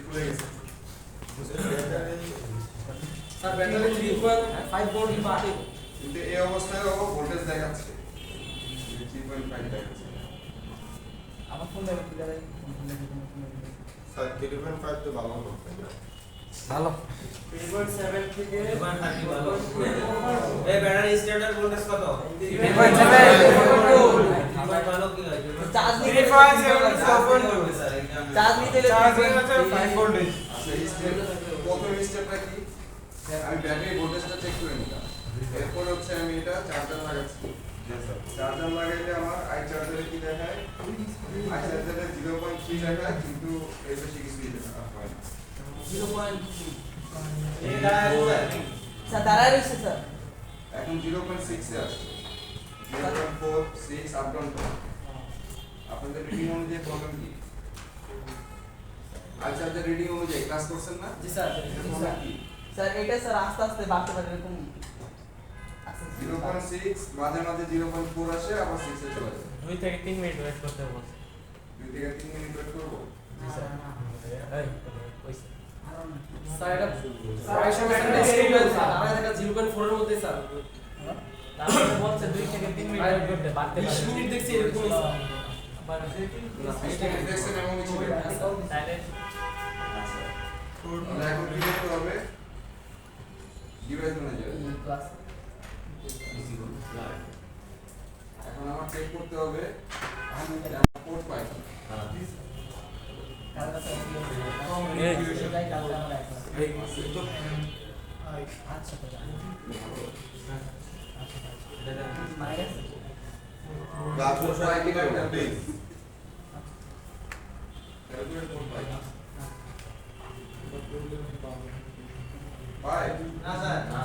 খুলে গেছে sir battery 3.5 volt পাঠিয়ে কিন্তু এই অবস্থায় ও ভোল্টেজ দেখাচ্ছে 3.5 দেখাচ্ছে আমার ফোন দেবেন প্লিজ স্যার 3.5 তো ভালো না ভালো 3.7 থেকে 3.5 ভালো এই ব্যাটারি স্ট্যান্ডার্ড ভোল্টেজ কত 3.7 ভালো কি হয় চার্জ নিতে 3.7 স্যার চার্জ নিতে চার্জ হচ্ছে 5 ভোল্টেজ আচ্ছা এই স্টেপ প্রথম স্টেপটা কি আমি ব্যাটারি ভোল্টেজটা চেক করে নিলাম এরপর হচ্ছে আমি এটা চার্জার লাগাচ্ছি চার্জার লাগাইলে আমার আই চার্জারে কি দেখায় আই চার্জারে 0.3 দেখায় কিন্তু এর বেশি কিছুই দেখা হয় না 0.3 এটা স্যার দাঁড়ায় রয়েছে স্যার এখন 0.6 এ আসছে 0.4 6 আপ ডাউন করে আপনাদের রিডিং অনুযায়ী প্রবলেম কি আই চার্জার রিডিং অনুযায়ী ক্লাস করছেন না জি স্যার প্রবলেম কি স্যার এটা স্যার আস্তে আস্তে বাড়তে পারে এরকম 0.6 মাঝে মাঝে 0.4 আসে আবার 6 এ চলে যায় 2 থেকে 3 মিনিট ওয়েট করতে হবে 2 থেকে 3 মিনিট ওয়েট করব এই কইছে স্যার এটা প্রায় সময় স্টেবল স্যার আমার দেখা 0.4 এর মধ্যে স্যার তারপরে বলছে 2 থেকে 3 মিনিট ওয়েট করতে বাড়তে পারে 20 মিনিট দেখছি এরকম স্যার আবার দেখছেন এমন কিছু তাহলে তাহলে এখন কি করতে হবে ডিভাইস ম্যানেজার ক্লাস এখন আমার চেক করতে হবে পোর্ট পাই গাছও পাই কি একটা প্লিজ ক্যালকুলেট পোর্ট পাই পাই না স্যার না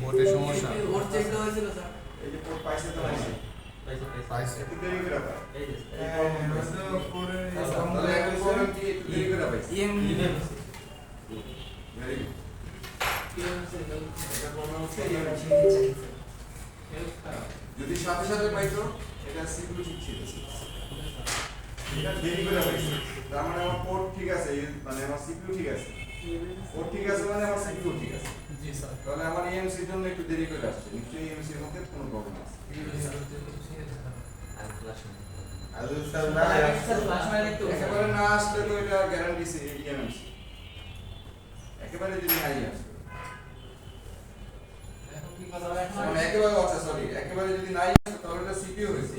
পোর্টের সমস্যা ওর চেক দেওয়া হয়েছিল স্যার এই যে পোর্ট পাইছে তো পাইছে একটু দেরি করে পাই এই যে তাহলে এখন প্রবলেম কি একটু দেরি করে পাইছে ভেরি গুড এটা প্রবলেম হচ্ছে যদি সাথে সাথে পাইতো এটা সিকিউর ঠিক ছিল এটা দেরি করে পাইছে তার মানে আমার পোর্ট ঠিক আছে মানে আমার সিকিউর ঠিক আছে পোর্ট ঠিক আছে মানে আমার সিকিউর ঠিক আছে জি স্যার তাহলে আমার ইএমসির জন্য একটু দেরি করে আসছে নিশ্চয়ই ইএমসির মধ্যে কোনো প্রবলেম আছে আজুল স্যার না স্যার ফ্ল্যাশ মাইল একটু একেবারে না আসলে তো এটা গ্যারান্টি ইএমসি একেবারে যদি নাই আসে এখন কি কথা মানে একেবারে আচ্ছা সরি একেবারে যদি নাই আসে তাহলে এটা সিপিইউ হয়েছে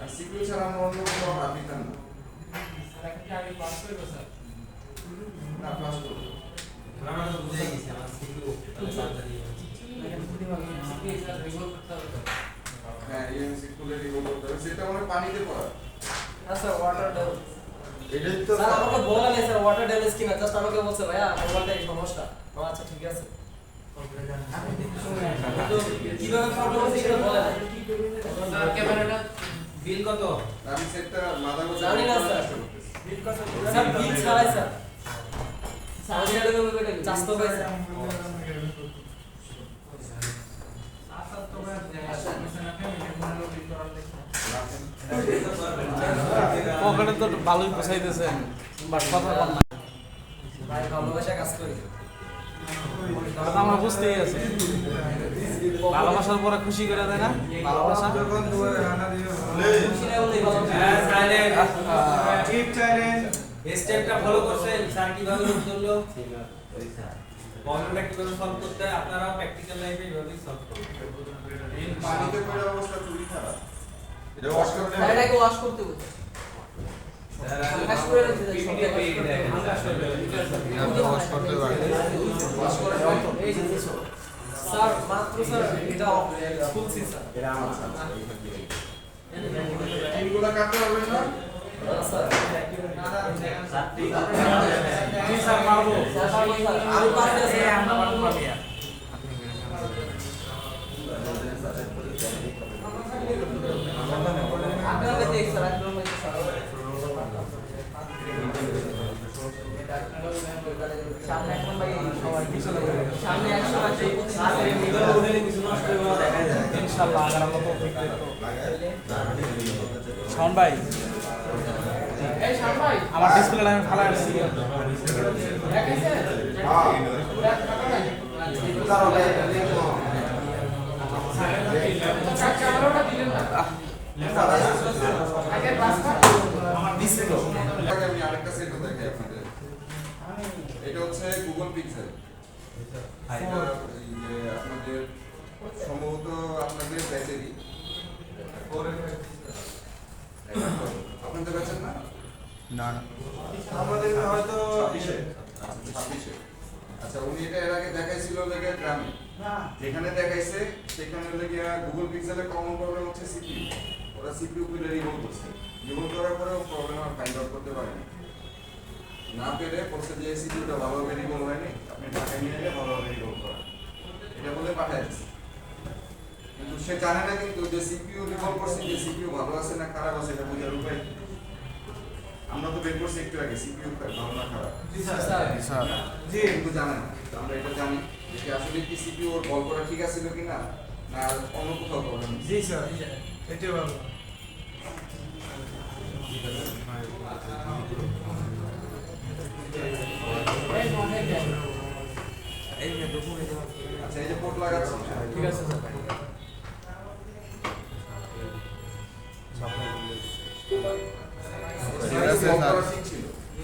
আর সিপিইউ ছাড়া আমরা অন্য কোনো হাত দিতাম না স্যার এখন কি আগে পাস করব স্যার না ক্লাস করব আমরা তো বুঝে গেছি আমার সিকিউ তাড়াতাড়ি এখন বুঝতে পারলাম কি স্যার রেগুলার করতে হবে তো হ্যাঁ ইএমসি খুলে রিভোল করতে হবে সেটা মানে পানিতে পড়া আচ্ছা ওয়াটার ডেভিল এটাই তো স্যার আমাকে বলা নেই স্যার ওয়াটার ডেভিল কিনা জাস্ট আমাকে বলছে ভাইয়া মোবাইলটা এই সমস্যা ও আচ্ছা ঠিক আছে কিভাবে প্রবলেম হচ্ছে এটা বলে না স্যার ক্যামেরাটা বিল কত আমি সেটটা মাদারবোর্ড জানি না স্যার স্যার বিল ছাড়াই স্যার স্যার এটা দেবো বেটা চাস্তো ভাই স্যার ওখানে তো ভালোই পোষাইতেছেন বাট কথা বল না ভাই ভালোবাসা কাজ করি কথা আমরা বুঝতেই আছি ভালোবাসার পরে খুশি করে দেয় না ভালোবাসা খুশি না হলেই ভালোবাসা হ্যাঁ সাইলেন্ট ঠিক চ্যালেঞ্জ স্টেপটা ফলো করছেন স্যার কিভাবে করলো প্রবলেমটা কিভাবে সলভ করতে হয় আপনারা প্র্যাকটিক্যাল লাইফে এইভাবেই সলভ করবেন পানিতে পড়ে অবস্থা খুবই খারাপ এটা ওয়াশ করতে স্যার এটাকে ওয়াশ করতে বলছে ওয়াশ করে রেখে দেয় পিপিটি পেয়ে দেখেন ওয়াশ করতে পারে ওয়াশ করে এই যে স্যার মাত্র স্যার এটা খুলছি স্যার এটা আমার তিনগুলা কাটতে হবে না স্যার জি স্যার পারবো স্যার পারবো স্যার আমি পারবো স্যার আমরা পারবো ভাবিয়া আপনারা দেখ স্যার আপনারা দেখ স্যার সামনে এখন ভাই সবাই সামনে 100 আছে ইনশাআল্লাহ আগার মতো শাওন ভাই এই শাওন ভাই আমার ডিসপ্লেটা আমি ফালাই আসছি দেখাইছে ক্যামেরাটা দিলেন না আগে রাস্তা আমি আরেকটা সেটও দেখাই আপনাদের। এটা হচ্ছে গুগল পিক্সেল। এটা এই যে আপনাদের সম্ভবত আপনাদের ব্যাটারি আপনাদের বেচেন না? না আমাদের হয়তো 26 আচ্ছা উনি এটা এর আগে দেখাইছিল লেগে গ্রামে যেখানে দেখাইছে সেখানে লেগে গুগল পিক্সেলের কমন প্রবলেম হচ্ছে সিপিইউ। ওরা সিপিইউ খুলে রিমুভ করছে, রিমুভ করার পরেও প্রবলেম আর ফাইন্ড আউট করতে পারেনি। না পেরে বলছে যে সিপিইউটা ভালোভাবে রিমুভ হয়নি, আপনি ঢাকায় নিয়ে গিয়ে ভালোভাবে রিমুভ করেন, এটা বলে পাঠায় দিচ্ছে। কিন্তু সে জানে না কিন্তু যে সিপিইউ রিমুভ করছে, যে সিপিইউ ভালো আছে না খারাপ আছে এটা বোঝার উপায় কি? আমরা তো বের করছি একটু আগে সিপিইউ ভালো না খারাপ স্যার জি কিন্তু জানেন না। আমরা এটা জানি যে আসলে কি সিপিইউ ওর বল করা ঠিক আছে কি না না অন্য কোথাও প্রবলেম। জি স্যার এটা ভালো আচ্ছা এই যে পোর্ট লাগাচ্ছি ঠিক আছে স্যার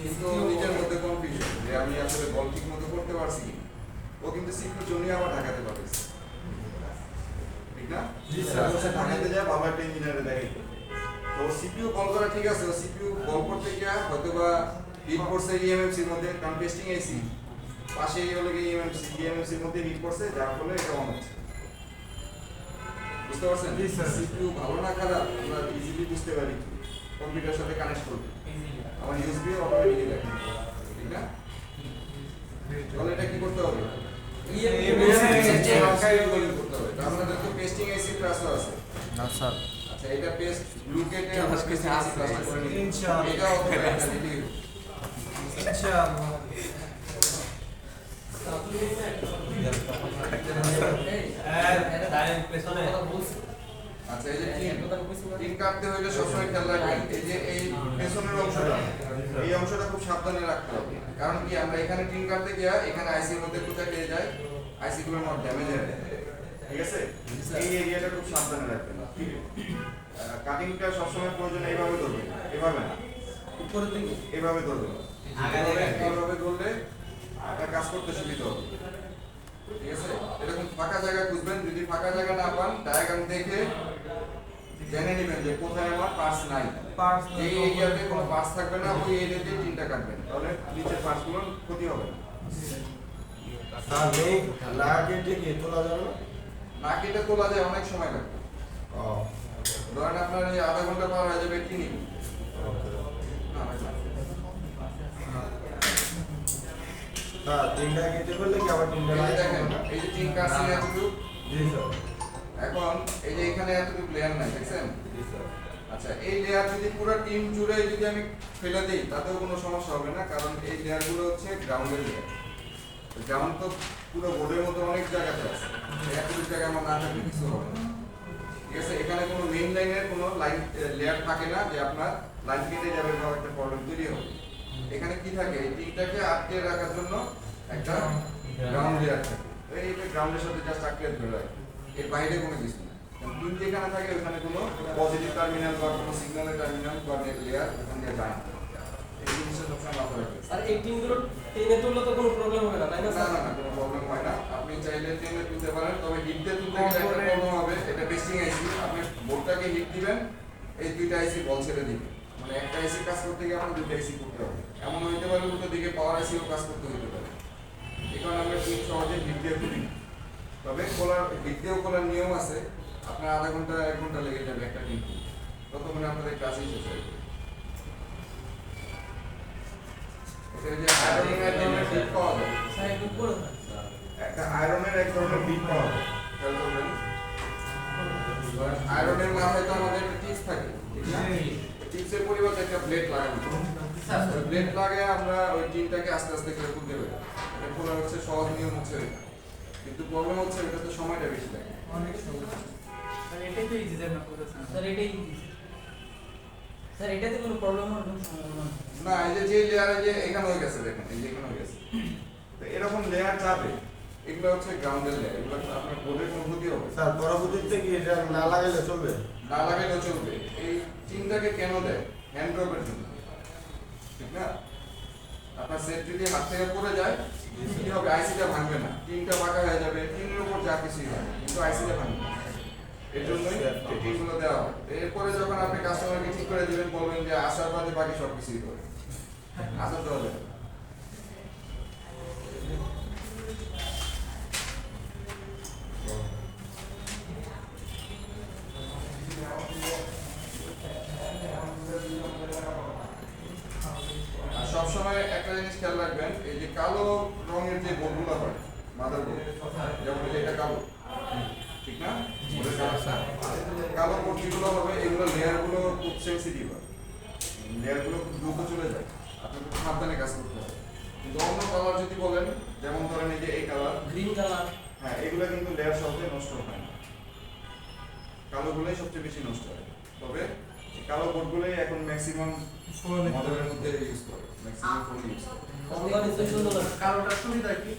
কিন্তু নিজের মধ্যে কনফিউশন যে আমি আসলে বল ঠিক মতো করতে পারছি কি ও কিন্তু সিপিইউর জন্য আবার ঢাকাতে পারছে ঠিক না? জি স্যার ও ঢাকাতে যায় বাবা একটা ইঞ্জিনিয়ারে দেখাই তো সিপিইউ কল করা ঠিক আছে, ও সিপিইউ কল করতে গিয়া হয়তোবা হিট করছে ইএমএমসি এর মধ্যে কারণ টেস্টিং আইসি পাশে হলো কি ইএমএমসি এর মধ্যে হিট করছে যার ফলে এটা অন হচ্ছে। বুঝতে পারছেন? জি স্যার। সিপিইউ ভালো না খারাপ আমরা ইজিলি বুঝতে পারি কম্পিউটারের সাথে কানেক্ট করতে। আমার ইউএসবি অটোমেটিক্যালি দেখে ঠিক না? তাহলে এটা কি করতে হবে? করতে হবে। তার মানে দেখো পেস্টিং আইসি ক্লাসও আছে। না স্যার আচ্ছা এটা পেস্ট ব্লুকেটে আমরা পেস্টিং আইসি ক্লাসটা করে নিই। ইনশাআল্লাহ। এটা হবে একটা রেডি। ইনশাআল্লাহ আচ্ছা এই যে টিন কাটতে হইলে সবসময় খেয়াল রাখবেন এই যে এই পেছনের অংশটা এই অংশটা খুব সাবধানে রাখতে হবে। কারণ কি আমরা এখানে টিন কাটতে গিয়া এখানে আইসির মধ্যে কোথায় পেয়ে যায় আইসি গুলো নট ড্যামেজ হয়ে যায়। ঠিক আছে? এই এরিয়াটা খুব সাবধানে রাখবেন। কাটিংটা সবসময় প্রয়োজন এইভাবে ধরবেন, এভাবে না উপরের দিকে এভাবে ধরবেন। এইভাবে ধরলে আপনার কাজ করতে সুবিধা হবে। ঠিক আছে? এরকম ফাঁকা জায়গা খুঁজবেন, যদি ফাঁকা জায়গা না পান ডায়াগ্রাম দেখে জেনে নেবেন যে কোথায় আমার পার্টস নাই। এই এরিয়াতে কোনো পার্টস থাকবে না, ওই এরিয়াতে তিনটা কাটবেন, তাহলে নিচের পার্টসগুলোর ক্ষতি হবে না। স্যার এই লাগে কি তোলা যাবে না না কেটে তোলা যায় অনেক সময় লাগবে। ও ধরেন আপনার এই আধা ঘন্টা পার হয়ে যাবে কিনি হ্যাঁ তিনটা কেটে ফেললে কি আবার তিনটা লাগে দেখেন এই যে তিন কাটছি এতটুকু, জি স্যার এখন এই যে এখানে এতটুকু লেয়ার নাই দেখছেন? জি স্যার আচ্ছা এই লেয়ার যদি পুরো টিম জুড়ে যদি আমি ফেলে দিই তাতেও কোনো সমস্যা হবে না, কারণ এই লেয়ারগুলো হচ্ছে গ্রাউন্ডের লেয়ার। গ্রাউন্ড তো পুরো বোর্ডের মধ্যে অনেক জায়গাতে আছে, এতটুকু জায়গা আমার না থাকলে কিছু হবে না। ঠিক আছে? এখানে কোনো মেইন লাইনের কোনো লাইন লেয়ার থাকে না যে আপনার লাইন কেটে যাবে বা একটা প্রবলেম তৈরি হবে। এখানে কি থাকে এই টিমটাকে আটকে রাখার জন্য একটা গ্রাউন্ড লেয়ার থাকে, এইটা গ্রাউন্ডের সাথে জাস্ট আটকে ধরে রাখে, এর বাইরে কোনো কিছু না। টিম যেখানে থাকে ওখানে কোনো পজিটিভ টার্মিনাল বা কোনো সিগন্যালের টার্মিনাল বা নেট লেয়ার ওখান দিয়ে যায় না। এই জিনিসটা সবসময় মাথায় রাখবেন। আর এই টিমগুলো টেনে তুললে তো কোনো প্রবলেম হবে না তাই না না স্যার? না না কোনো প্রবলেম হয় না, আপনি চাইলে টেনে তুলতে পারেন, তবে হিট দিয়ে তুলতে গেলে একটা প্রবলেম হবে। এটা টেস্টিং আইসি, আপনি বোর্ডটাকে হিট দিবেন, এই দুইটা আইসি বল ছেড়ে দিবে, মানে একটা আইসি কাজ করতে গিয়ে আমরা দুইটা আইসি করতে হবে। এমন হইতে পারে উল্টো দিকে পাওয়ার আইসিও কাজ করতে হইতে পারে, এই কারণে আমরা ঠিক সহজে হিট দিয়ে তুলি না। তবে খোলার হিট দিয়েও খোলার নিয়ম আছে, আপনার আধা ঘন্টা 1 ঘন্টা লেগে যাবে একটা টিম, ততক্ষণে আপনাদের কাজই শেষ হয়ে যাবে। এটা যে আয়রনের এক ধরনের হিট পাওয়া যায়, স্যার একটু উপরে থাক। একটা আয়রনের এক ধরনের বিট পাওয়া যায়, খেয়াল করবেন। আয়রনের মাথায় তো আমাদের একটা টিপস থাকে, ঠিক না? টিপসের পরিবর্তে একটা ব্লেড লাগানো হয়। ওই ব্লেড লাগিয়ে আমরা ওই টিনটাকে আস্তে আস্তে করে তুলতে পারি। এটা খোলার হচ্ছে সহজ নিয়ম হচ্ছে এটা। কিন্তু প্রবলেম হচ্ছে এটাতে সময়টা বেশি লাগে। স্যার এটাই তো ইজি না বলতেছেন স্যার এটাই স্যার এটাতে কোনো প্রবলেম হওয়ার কোনো সম্ভাবনা নেই। না এই যে লেয়ারে যে এখানে হয়ে গেছে দেখেন এই যে এখানে হয়ে গেছে তো এরকম লেয়ার যাবে এগুলো হচ্ছে গ্রাউন্ডের লেয়ার এগুলো আপনার বোর্ডের কোনো ক্ষতি হবে স্যার পরবর্তীতে কি এটা না লাগাইলে চলবে? না লাগাইলেও চলবে এই চিনটাকে কেন দেয় হ্যান্ড ড্রপের জন্য ঠিক না আপনার সেট যদি হাত থেকে পড়ে যায় কি হবে আইসিটা ভাঙবে না টিনটা বাঁকা হয়ে যাবে টিনের উপর যা কিছুই হবে কিন্তু আইসিটা ভাঙবে না এর জন্যই এই টিনগুলো দেওয়া হয় তো এরপরে যখন আপনি কাস্টমারকে ঠিক করে দিবেন বলবেন যে আসার বাদে বাকি সব কিছুই করে আসার দেওয়া যাবে না। আর সবসময় একটা জিনিস খেয়াল রাখবেন এই যে কালো রঙের যে বোর্ডগুলো হয় মাদারবোর্ড যেমন এই যে এটা কালো ঠিক না বোর্ডের কালারটা কালো বোর্ড যেগুলো হবে এগুলো লেয়ারগুলো খুব সেনসিটিভ হয় লেয়ারগুলো খুব দ্রুত চলে যায় আপনাকে খুব সাবধানে কাজ করতে হবে কিন্তু অন্য কালার যদি বলেন যেমন ধরেন এই যে এই কালার গ্রিন কালার হ্যাঁ এগুলো কিন্তু লেয়ার সহজে নষ্ট হয় না কালোগুলোই সবচেয়ে বেশি নষ্ট হয় তবে এই কালো বোর্ডগুলোই এখন ম্যাক্সিমাম মডেলের মধ্যে ইউজ করে ম্যাক্সিমাম ফোনে ইউজ করে অনলাইনে তো সুন্দর লাগে কালোটার সুবিধা কি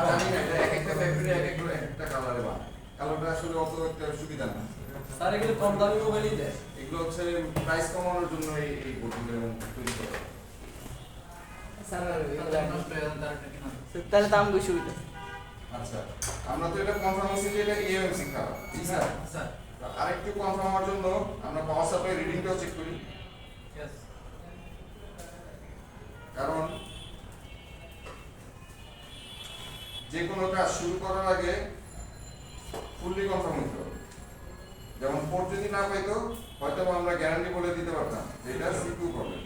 জানি না এটা এক একটা ফ্যাক্টরি এক একটা কালারে বানায় কালোটা আসলে অত একটা সুবিধা না স্যার এগুলো কম দামি মোবাইলই দেয় এগুলো হচ্ছে প্রাইস কমানোর জন্য এই বোর্ডগুলো তৈরি করা স্যার নষ্ট হয়ে যাবে তারটা কিনা তাহলে দাম বেশি হইলো আচ্ছা আমরা তো এটা কনফার্ম হয়েছি যে এটা ইএমসি খারাপ ঠিক আছে স্যার আরেকটু কনফার্ম হওয়ার জন্য আমরা পাওয়ার সাপ্লাই রিডিংটাও চেক করি यस কারণ যে কোনো কাজ শুরু করার আগে ফুললি কনফার্ম হতে হবে যেমন পোর্ট যদি না পাইতো হয়তো আমরা গ্যারান্টি বলে দিতে পারতাম যে এটা সিকিউ প্রবলেম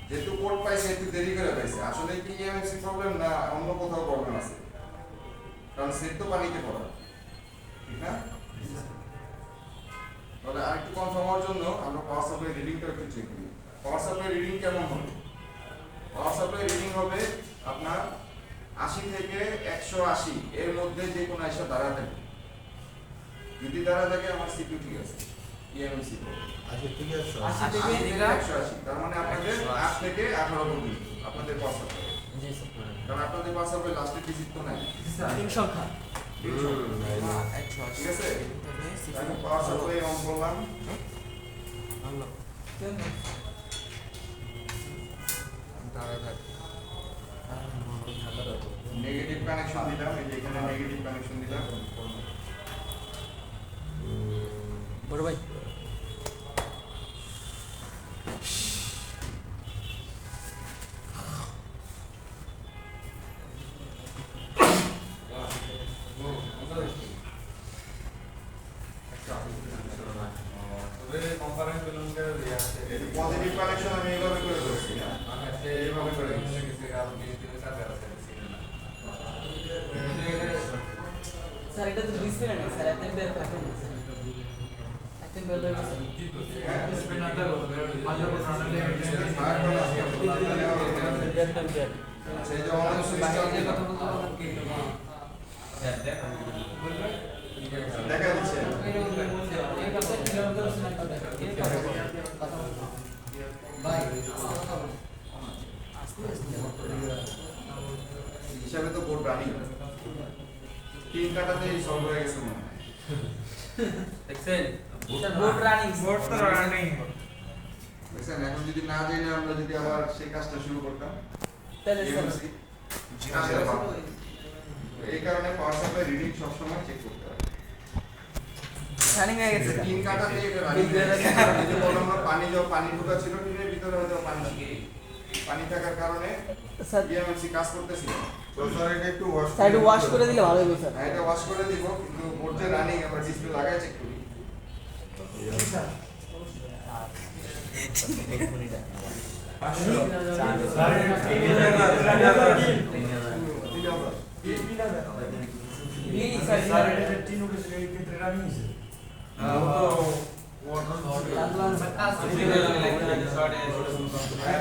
যেহেতু পোর্ট পাইছে একটু দেরি করে পাইছে আসলে কি ইএমসি প্রবলেম না অন্য কোথাও প্রবলেম আছে কারণ সেট তো পানিতে পড়া ঠিক না তাহলে আরেকটু কনফার্ম হওয়ার জন্য আমরা পাওয়ার সাপ্লাই রিডিংটা একটু চেক করি পাওয়ার সাপ্লাই রিডিং কেমন হবে পাওয়ার সাপ্লাই রিডিং হবে আপনার 80 থেকে 180 এর মধ্যে যে কোনো একটা দাঁড়া থাকে যদি দাঁড়া থাকে আমার সিকিউ ঠিক আছে ইএমসি আচ্ছা ঠিক আছে 80 থেকে 180 তার মানে আপনাদের 8 থেকে 18 পর্যন্ত আপনাদের পাওয়ার সাপ্লাই জি স্যার কারণ আপনাদের পাওয়ার সাপ্লাই লাস্টের ডিজিট তো নাই তিন সংখ্যা ঠিক আছে আমি পাওয়ার সাপ্লাই অন করলাম নেগেটিভ কানেকশন দিলাম এই যে এখানে নেগেটিভ কানেকশন দিলাম বড় ভাই পজিটিভ কানেকশন আমি এইভাবে করে দিচ্ছি এইভাবে করে দিচ্ছি স্যার এটা তো ডিসপ্লে না স্যার এত বের থাকে না স্যার এত বের হয়ে গেছে সেই যে অনলাইন সুইচটা দেখা দিচ্ছে হিসাবে তো বোর্ড রানিং 3 কাটাতেই সলভ হয়ে গেছে মনে হয় দেখছেন স্যার বোর্ড রানিং বোর্ড তো রানিং বুঝছেন এখন যদি না জেনে আমরা যদি আবার সেই কাজটা শুরু করতাম তাহলে EMC এই কারণে পাওয়ার সাপ্লাই রিডিং সবসময় চেক করতে হবে রানিং হয়ে গেছে 3 কাটাতে এটা রানিং যদি বললাম না পানি ঢোকা ছিল টিনের ভিতরে হয়তো পানি থাকার কারণে স্যার ইএমসি কাজ করতেছিল তো স্যার এটা একটু ওয়াশ সাইড ওয়াশ করে দিলে ভালো হবে স্যার এটা ওয়াশ করে দিব কিন্তু বোর্ড যে রানিং আমরা ডিসপ্লে লাগাই চেক করি স্যার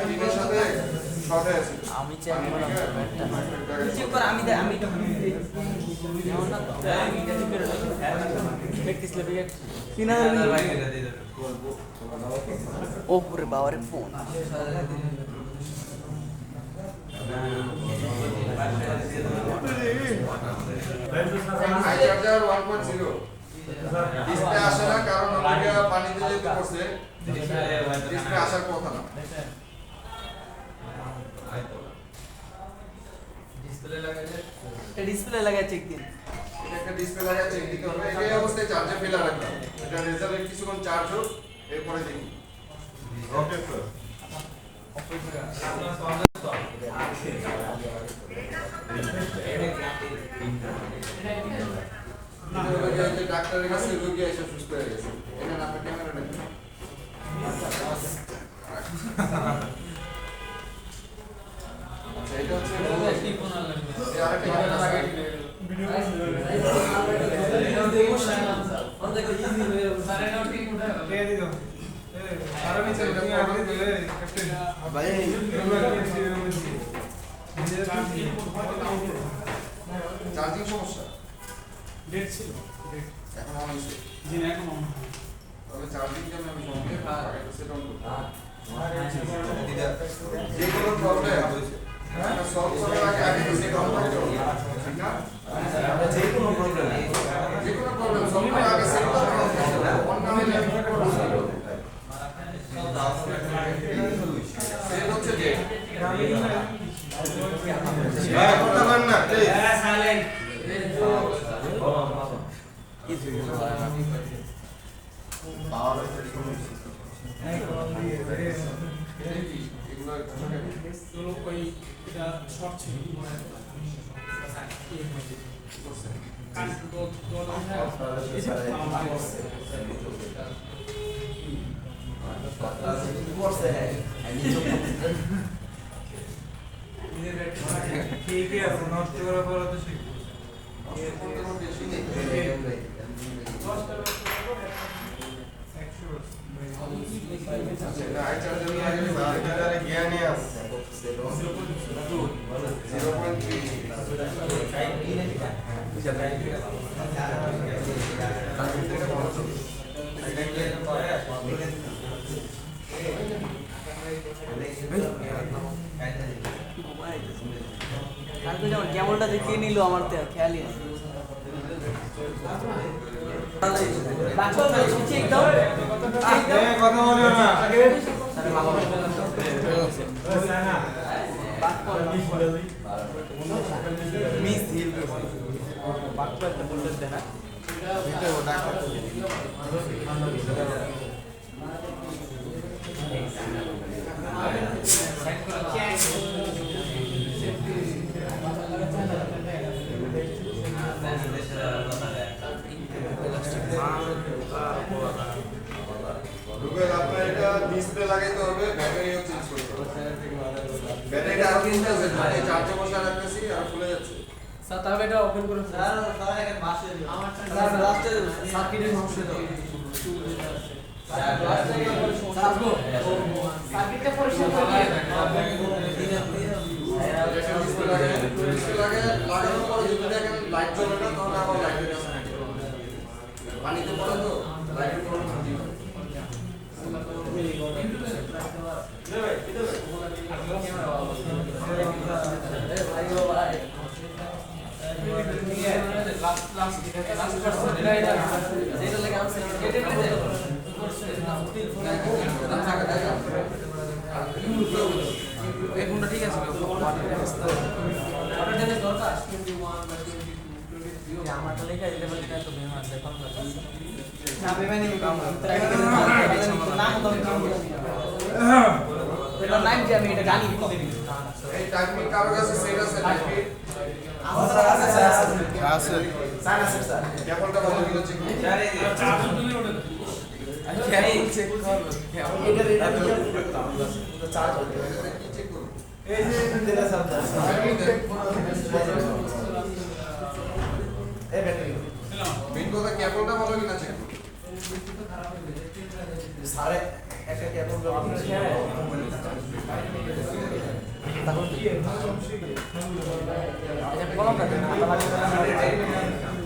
টিনের সাথে শর্ট হয়ে আছে আমি চেক করলাম চেক কর আমি আমি যেমন না তো আমি এটা ঠিক করে ওপরে বাবারে ফোন আই চার্জার 1.0 ডিসপ্লে আসে না কারণ ওটা পানিতে যেতে পড়ছে ডিসপ্লে আসার কথা না ডিসপ্লে লাগায় চেক দিন এটা একটা ডিসপ্লে লাগা চেক দিতে হবে এই অবস্থায় চার্জে ফেলা রাখলাম এটা রেজাল্ট কিছুক্ষণ চার্জ হোক এরপরে দেখি ওকে স্যার ডাক্তারের কাছে রোগী এসে সুস্থ হয়ে গেছে এটা না আপনার ক্যামেরা নেই এটা হচ্ছে আরেকটা ক্যামেরা লাগাই চার্জিং সমস্যা ডেট ছিল এখন অন হয়েছে জি না এখন তবে চার্জিং জন্য আমি সমস্যা আগে সেট অন করব যে কোনো প্রবলেম এটা সলভ করার আগে আগে সেট অন করতে হবে ঠিক না যে কোনো প্রবলেম সলভ করার আগে সেট অন করতে হবে অন না হলে সেট হচ্ছে যে ভাই কথা বল না প্লিজ সাইলেন্ট এগুলো ওই এটা শর্ট ছিল ঠিক আছে নষ্ট করার পর তো শিখবো আই চার্জার লাগে বাজারে জ্ঞানী আছে 0.3 কালকে যেমন কেমনটা যে কে নিল আমার তো খেয়ালই নেই চেক দাও কথা বলিও না মিস হিল বাক্য একটা বললে দেখা রুবেল আপনার এটা ডিসপ্লে লাগাইতে হবে ব্যাটারিও চেঞ্জ করতে হবে ব্যাটারিটা আরো কিনতে হবে মানে চার্জে বসা রাখতেছি আর খুলে যাচ্ছে স্যার তাহলে এটা ওপেন করে স্যার তাহলে একটা বাসে দিন আমার স্যার লাস্টে সার্কিটের সমস্যা তো সার্কিটটা পরিষ্কার করে ডিসপ্লে লাগানোর পরে যদি দেখেন লাইট জ্বলে না তাহলে আবার লাইটের কাছে পানিতে পড়ে তো লাইটের প্রবলেম হতে পারে এই ফোনটা ঠিক আছে আমারটা লেখা দিলে বলে এটা তো বেমান আছে না বেমানি নাম তো এটা নাম যে আমি এটা জানি এই টাইমিং কারো কাছে সেট আছে নাকি আছে স্যার কেবলটা ভালো কিলো চেক করুন চেক কর চার্জ কি চেক করুন এই যে দিলা স্যার এই ব্যাটারি মেইন কথা কেবলটা ভালো কিনা চেক করুন সাড়ে একটা কেবল ব্যবহার করে তখন কি কলমটা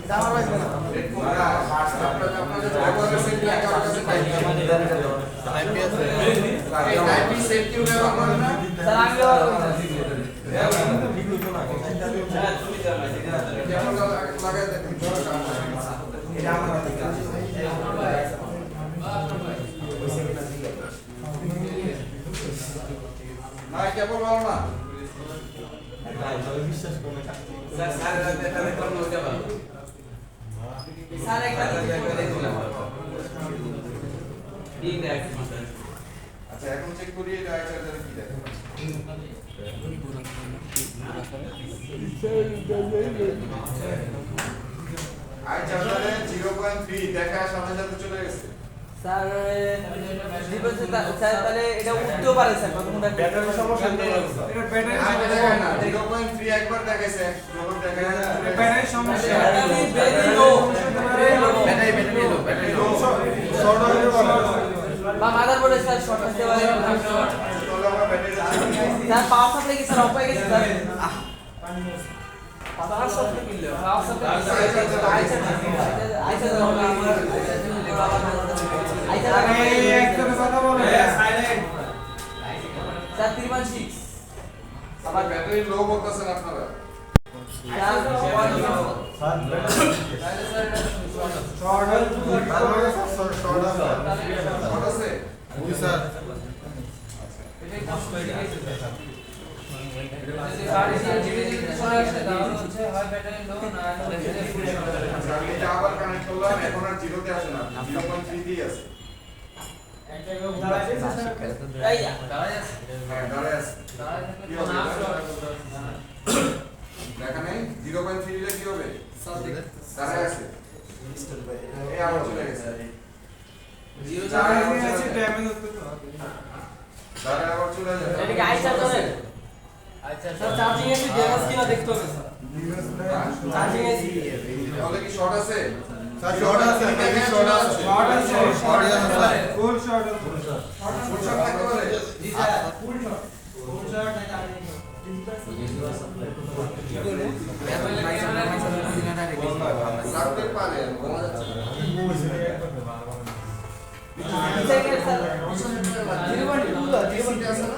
জামার বাইক না আপনাদের ব্যবহারের সেট নিয়ে কারোর কাছে টাইপ সেট কিউ ব্যবহার করেন না স্যার আমি ব্যবহার করি না কেমন লাগাই দেখুন এটা আমার হাতে আছে না কেবল ভালো না বিশ্বাস করে স্যার স্যার এটা দেখলাম না ওটা ভালো স্যার একটা ঠিক দেখ আচ্ছা এখন চেক করি এটা আই চার্জারে কি দেখেন আই চার্জারে 0.3 দেখা সাথে সাথে চলে গেছে স্যার ডিপোজিট স্যার তাহলে এটা উঠতেও পারে স্যার প্রথমটা ব্যাটারি সমস্যা নেই এটা ব্যাটারি আগে দেখেন না 0.3 একবার দেখাইছে যখন দেখা ব্যাটারি সমস্যা ব্যাটারি ভেরি লো ব্যাটারি লো শর্ট হয়ে বলো বা মাদারবোর্ডে স্যার শর্ট হতে পারে তাহলে আমরা ব্যাটারি স্যার পাওয়ার সাপ্লাই কি স্যার অফ হয়ে গেছে স্যার পাওয়ার সাপ্লাই মিললো পাওয়ার সাপ্লাই আইসা একসাথে কথা বলো সাইলেন্ট স্যার 316 আমার ব্যাটারি লো বলতেছেন আপনারা শর্ট হল শর্ট আছে শর্ট আছে জি স্যার আচ্ছা, আমি এটা আবার কানেক্ট করলাম এখন আর জিরোতে আসে না 0.3 তেই আছে হ্যাঁ দাঁড়ায় আছে কি হবে দেখা নেই 0.3 দিলে কি হবে দাঁড়ায় আছে এই আবার চলে গেছে দাঁড়ায় আবার চলে যাবে এটা কি আইসা চলে স্যার চার্জিং এসে ড্যামেজ কিনা দেখতে হবে স্যার চার্জিং এসে তাহলে কি শর্ট আছে স্যার শর্ট আছে হেভি শর্ট আছে শর্ট আছে শর্ট আছে স্যার ফুল শর্ট আছে ফুল শর্ট থাকতে পারে জি স্যার ফুল শর্ট লাগতে পারে বলা যাচ্ছে না সেকেন্ড স্যার 0.2 আছে না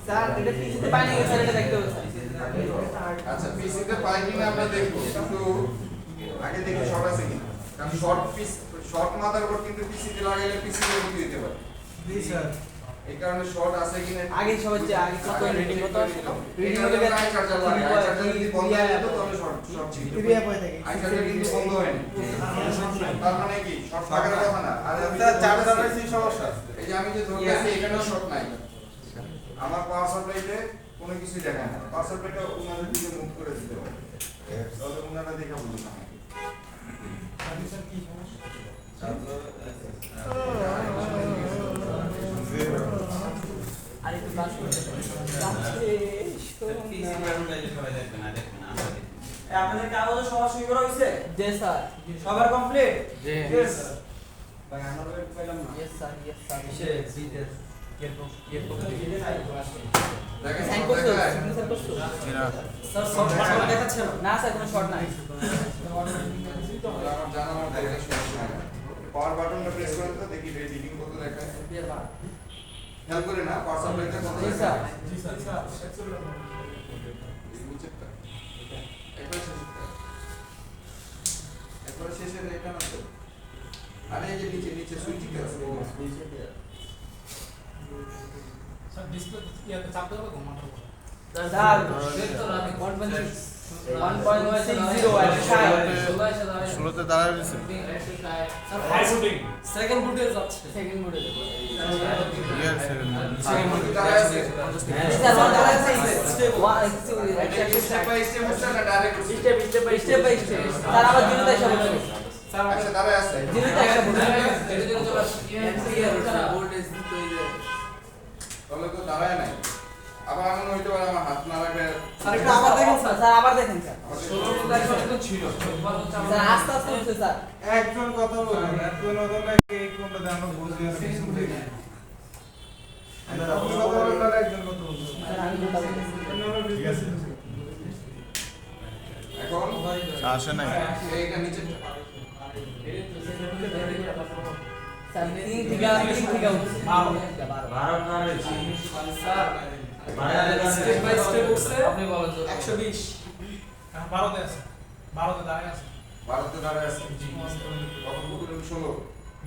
স্যার এটা পিছিয়ে পানি স্যার এটা দেখতে হবে স্যার আচ্ছা পিসিতে পাই কিনা আমরা দেখব কিন্তু আগে দেখি শর্ট আছে কিনা কারণ শর্ট মাদারবোর্ড কিন্তু পিসিতে লাগাইলে পিসি এর ক্ষতি দিতে পারে জি স্যার এই কারণে শর্ট আছে কিনা আগে সবাই আগে কত রিডিং কত রিডিং হলে আই চার্জার লাগে আই চার্জার যদি বন্ধ হয়ে যেত তাহলে শর্ট ছিল আই চার্জার কিন্তু বন্ধ হয়নি তার মানে কি শর্ট লাগার কথা না আর আমি স্যার চার্জারের কি সমস্যা এই যে আমি যে ধরতেছি এখানেও শর্ট নাই আমার পাওয়ার সাপ্লাইতে কোনো কিছু দেখায় না পাওয়ার সাপ্লাইটা ওনাদের দিকে মুভ করে দিতে হবে তাহলে ওনারা দেখে বুঝবে না আর একটু কাজ করতে আপনাদের কাগজে সবার সই করা হয়েছে জি স্যার সবার কমপ্লিট জি ইয়েস ভাই আমরা ওয়েট পেলাম না ইয়েস স্যার দেখেন সাইন শর্ট করছো দেখায় সিগনেচার করছো স্যার শর্ট দেখাচ্ছে না না স্যার কোনো শর্ট নাই আমার জানা আমার দেখে সমস্যা নাই পাওয়ার বাটনটা প্রেস করেন তো দেখি রিডিং কত দেখায় খেয়াল করে না পাওয়ার সাপ্লাইতে কত জি স্যার দেখায় একবার শেষে এটা না তো আরে এই যে নিচে নিচে সুইচ কি আছে স্যার ডিসপ্লে ইয়াতে চাপ দেবো ঘুমানোর পর স্যার দেখতো না 1.60 শুরুতে দাঁড়ায় রয়েছে সেকেন্ড বুটে যাচ্ছে সেকেন্ড মোডে ইয়ার সেকেন্ড দাঁড়ায় আছে স্যার ওয়ান আছে স্টেপ বাই স্টেপ হচ্ছে না direct step by step sir আবার জিরোতে সব স্যার আচ্ছা দাঁড়ায় আছে জিরোতে একটা বুট এটা জন্য চলে আসছে ভোল্টেজ তো এই যে তাহলে তো দাঁড়ায় নাই আবার এমন হইতে পারে আমার হাত না লাগে স্যার একটু আবার দেখেন স্যার স্যার আবার দেখেন স্যার তো ছিল স্যার আস্তে আস্তে হচ্ছে স্যার একজন কথা বলুন একজন ওদের এই কোনটা আমরা বুঝি আর কিছু বুঝি না এখন আসে নাই এইটা নিচে স্যার তিন থেকে উঠছে। 12 স্টেপ বাই স্টেপ উঠছে আপনি বলেন তো 120 12তে আছে 12তে দাঁড়ায় আছে ভারতে দাঁড়ায় আছে কত পুকুরে 16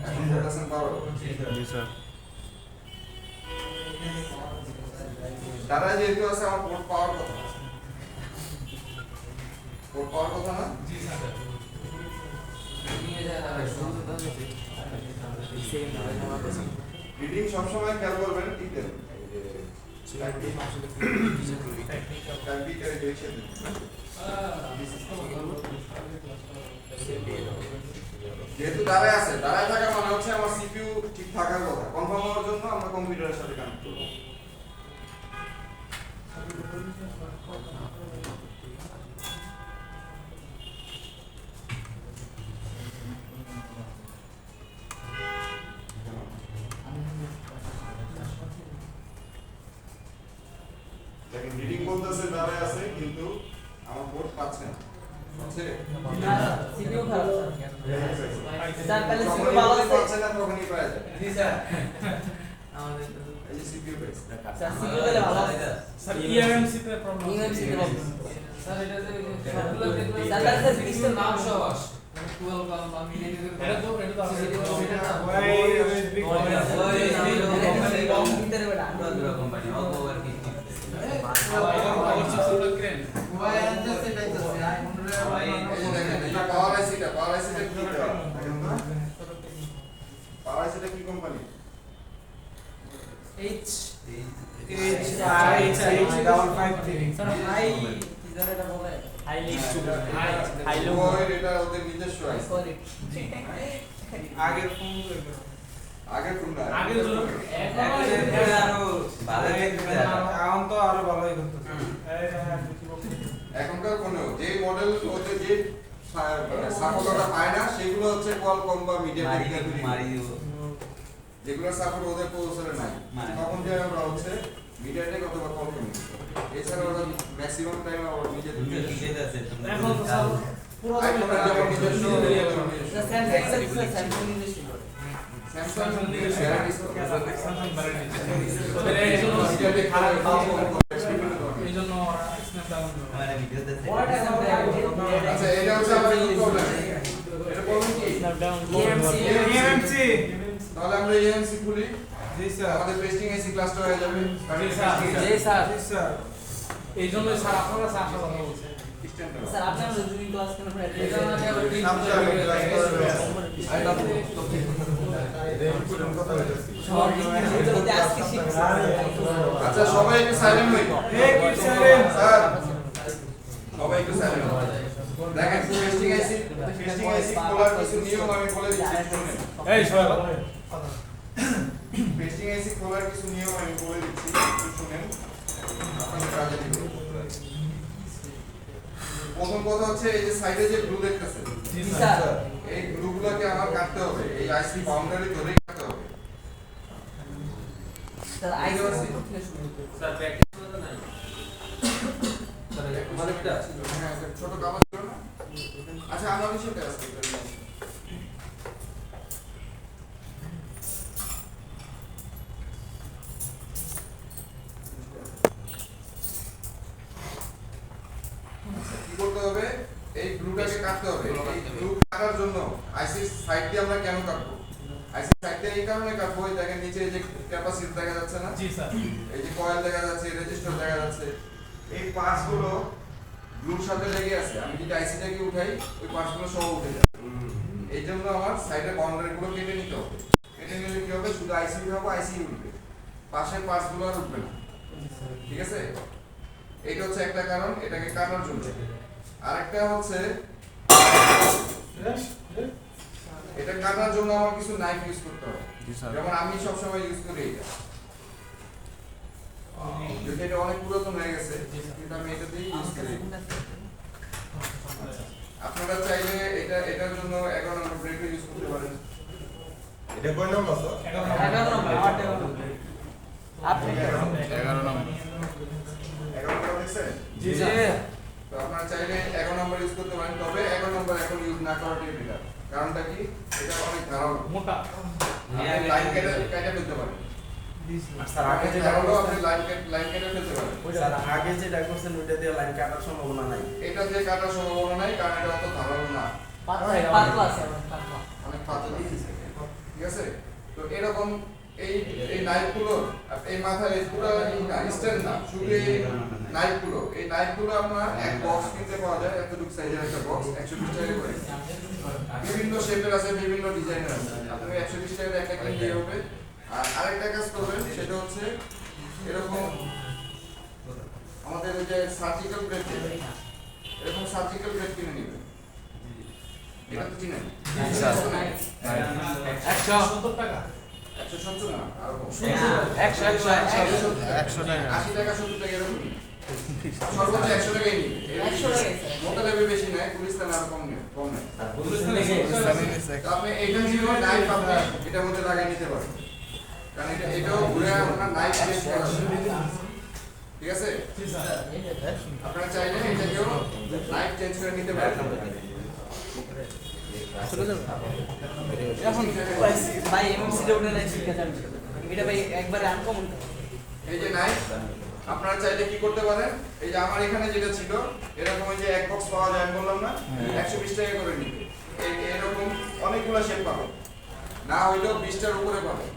এখন বলতেছেন 12 জি স্যার দাঁড়ায় যেহেতু আছে আমার পোর্ট পাওয়ার কথা পোর্ট পাওয়ার কথা না জি স্যার রিডিং সবসময় খেয়াল করবেন ঠিক দেন যেহেতু দাঁড়ায় আছে দাঁড়ায় থাকা মানে হচ্ছে আমার সিপিইউ ঠিক থাকার কথা কনফার্ম হওয়ার জন্য আমরা কম্পিউটারের সাথে কানেক্ট করব দেখেন রিডিং বলতেছে দাঁড়ায় আছে কিন্তু আমার পোর্ট পাচ্ছে না হচ্ছে সিপিইউ খারাপ স্যার তাহলে যখনই সিপিইউ ভালো পোর্ট আছে পাচ্ছে না তখনই পাওয়া যায় জি স্যার আমাদের এই যে সিপিইউ পাইছে স্যার সিপিইউ তাহলে ভালো আছে স্যার ইএমসি তে প্রবলেম ইএমসি তে প্রবলেম স্যার এটা যে সবগুলো দেখলে স্যার তাহলে জিনিসটার নাম সহ ওয়েলকাম আমি এটা তো আপনি ভিতরে বেটা কোম্পানি অল্প আর কি এই যে দেখেন এটা পাওয়ার আইসিটা কি দেওয়া দেখেন তো পাওয়ার আইসিটা কি company H H553 sir high কি জানে এটা বলে ওই এটা ওদের নিজস্ব আইসি সরি আগের ফোন আগের কোনটা আগের জন্য আরো ভালো এখন তো আরো ভালোই করতেছে এখনকার কোন যে মডেল ওদের যে সাপোর্টটা পায় না সেগুলো হচ্ছে কোয়ালকম বা মিডিয়াটেক মারি দিব যেগুলো সাপোর্ট ওদের প্রসেসরে নাই মানে। তখন যে আমরা হচ্ছে মিডিয়াটেক অথবা কোয়ালকম এছাড়া ওরা ম্যাক্সিমাম টাইম আমরা মিডিয়াটেক ঠিক আছে এখন তো সব পুরো আইফোনের যেমন নিজস্ব স্যামসাং স্যামসাং ইন্ডাস্ট্রি স্যামসাং এই খারাপ জন্য স্ন্যাপড্রাগন আমার ভিডিওতে আচ্ছা এটা হচ্ছে আমাদের কি প্রবলেম এটা প্রবলেম কি ইএমসি তাহলে আমরা এএমসি খুলি জি স্যার আমাদের পেস্টিং এসি ক্লাসটা হয়ে যাবে জি স্যার জি স্যার জি স্যার এই জন্য স্যার আপনার কাছে আসা কথা বলছে স্যার আপনার যদি ক্লাস কেন এটা মানে আবার টিম আজকে শিখছি আচ্ছা সবাই একটু সাইলেন্ট হই স্যার সবাই একটু সাইলেন্ট দেখেন পেস্টিং এসি খোলার কিছু নিয়ম আমি বলে দিচ্ছি শুনুন এই সবাই পেস্টিং এসি খোলার কিছু নিয়ম আমি বলে দিচ্ছি একটু শুনেন আপনাদের কাজে দিবে প্রথম কথা হচ্ছে এই যে সাইডে যে গ্লু দেখতেছেন জি স্যার এই গ্লুগুলোকে আমার কাটতে হবে এই আইসি বাউন্ডারি ধরে কাটতে হবে স্যার আইসি থেকে শুরু করতে স্যার প্র্যাকটিস করতে নাই স্যার আরেকটা হ্যাঁ ছোট কাগজ ছিল না আচ্ছা আমার বিষয়টা আছে কি করতে হবে এই গ্লুটাকে কাটতে হবে এই গ্লু কাটার জন্য আইসি সাইড দিয়ে আমরা কেন কাটবো আইসি সাইড দিয়ে এই কারণে কাটবো এই দেখেন নিচে এই যে ক্যাপাসিটি দেখা যাচ্ছে না জি স্যার এই যে কয়েল দেখা যাচ্ছে রেজিস্টার দেখা যাচ্ছে এই পার্টসগুলো গ্লুর সাথে লেগে আছে আমি যদি আইসিটাকে উঠাই ওই পার্টসগুলো সব উঠে যাবে এই জন্য আমার সাইডের বাউন্ডারিগুলো কেটে নিতে হবে কেটে নিলে কি হবে শুধু আইসি উঠাবো আইসি উঠবে পাশের পার্টসগুলো আর উঠবে না ঠিক আছে এইটা হচ্ছে একটা কারণ এটাকে কাটার জন্য আরেকটা হচ্ছে এটা কাটার জন্য আমার কিছু নাইফ ইউজ করতে হবে যেমন আমি সব সময় ইউজ করি এটা যদি এটা অনেক পুরাতন হয়ে গেছে কিন্তু আমি এটা দিয়ে ইউজ করি আপনারা চাইলে এটার জন্য 11 নম্বর ব্লেড ইউজ করতে পারেন এটা কয় নাম্বার স্যার 11 নম্বর 8 নম্বর আপনি 11 নম্বর 11 নম্বর দেখছেন? জি তো আপনারা চাইলে 11 নম্বর ইউজ করতে পারেন, তবে 11 নম্বর এখন ইউজ না করাটাই বেটার। কারণটা কি? এটা অনেক ধারালো, মোটা আপনি লাইন কেটে ফেলতে পারেন। স্যার আগে যে ধারালো আপনি লাইন কেটে ফেলতে পারেন। স্যার আগে যেটা করছেন ওইটা দিয়ে লাইন কাটার সম্ভাবনা নাই। এটা দিয়ে কাটার সম্ভাবনা নাই, কারণ এটা অত ধারালো না, পাতলা আছে পাতলা। অনেক পাতলা। ঠিক আছে? তো এরকম এই নাইফগুলো এই মাথায় এই পুরো স্ট্যান্ড না, শুধু এই নাইফগুলো, এই নাইফগুলো আপনার এক বক্স কিনতে পাওয়া যায়, এতটুকু সাইজের একটা বক্স 120 টাকা করে। বিভিন্ন শেপের আছে, বিভিন্ন ডিজাইনের আছে। আপনি 120 টাকার একটা কিনলেই হবে। আর আরেকটা কাজ করবেন, সেটা হচ্ছে এরকম আমাদের ওই যে সার্জিক্যাল ব্লেড, এরকম সার্জিক্যাল ব্লেড কিনে নেবেন। এটা তো চিনেন? স্যার 170 টাকা 170 না, আরো কম। 100 টাকা 80 টাকা 70 টাকা এরকম। সর্বোচ্চ 100 টাকাই নিবে। 100 টাকাই স্যার। মোতালেবে বেশি নেয়, গুলিস্তান আরো কম নেয়, কম নেয়। গুলিস্তানে তো আপনি এইটা দিয়ে নাইফ আপনি এটার মধ্যে লাগাই নিতে পারেন, কারণ এটাও ঘুরে আপনার নাইফ চেঞ্জ করা যায়। ঠিক আছে? আপনারা চাইলে এটাকেও নাইফ চেঞ্জ করে নিতে পারেন। এখন ভাই এমএমসি তে ওটা নাই ঠিক আছে আমি এটা ভাই একবারে আনকমন। এই যে নাইফ আপনারা চাইলে কি করতে পারেন, এই যে আমার এখানে যেটা ছিল এরকম ওই যে এক বক্স পাওয়া যায়, আমি বললাম না 120 টাকা করে নিবে। এরকম অনেকগুলো শেপ পাবেন, না হইলেও 20টার উপরে পাবেন।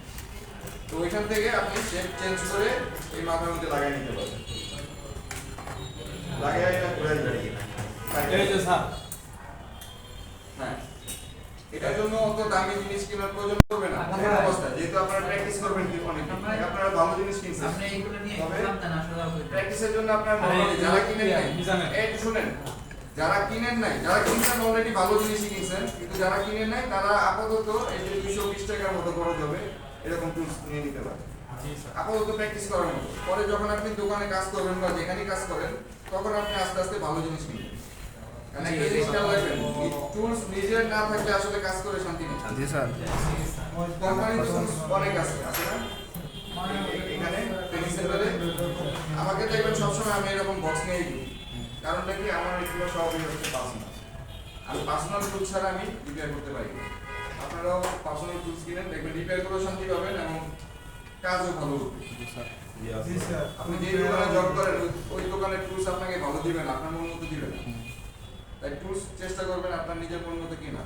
তো ওইখান থেকে আপনি শেপ চেঞ্জ করে এই মাথার মধ্যে লাগাই নিতে পারবেন। লাগাই এটা ঘুরে যাবে। এই যে স্যার হ্যাঁ, এটার জন্য অত দামি জিনিস কেনার প্রয়োজন পড়বে না এই অবস্থায়, যেহেতু আপনারা প্র্যাকটিস করবেন অনেক, আপনারা ভালো জিনিস কিনছেন। আপনি এইগুলো নিয়ে তবে ভাবতেন আসলে প্র্যাকটিসের জন্য আপনার যারা কিনেন নাই, একটু শুনেন, যারা কিনেন নাই, যারা কিনছেন অলরেডি ভালো জিনিসই কিনছেন, কিন্তু যারা কিনেন নাই তারা আপাতত এই যে 220 টাকার মতো খরচ হবে এরকম টুলস নিয়ে নিতে পারেন। আপাতত প্র্যাকটিস করার মতো। পরে যখন আপনি দোকানে কাজ করবেন বা যেখানেই কাজ করেন, তখন আপনি আস্তে আস্তে ভালো জিনিস কিনবেন। কারণ একটা জিনিস খেয়াল রাখবেন, টুলস নিজের না থাকলে আসলে কাজ করে শান্তি নেই। জি স্যার কোম্পানির টুলস অনেক আছে না? এখানে ট্রেনিং সেন্টারে আমাকে দেখবেন সবসময় আমি এরকম বক্স নিয়েই দিই। কারণটা কি, আমার এগুলো সবই হচ্ছে পার্সোনাল। আমি পার্সোনাল টুলস ছাড়া আমি রিপেয়ার করতে পারি না। আপনারাও পার্সোনাল টুলস কিনেন, দেখবেন রিপেয়ার করেও শান্তি পাবেন এবং কাজও ভালো হবে। জি স্যার আপনি যে দোকানে জব করেন ওই দোকানের টুলস আপনাকে ভালো দিবেন, আপনার মন মতো দিবেন না। তাই টুলস চেষ্টা করবেন আপনার নিজের মন মতো কিনা।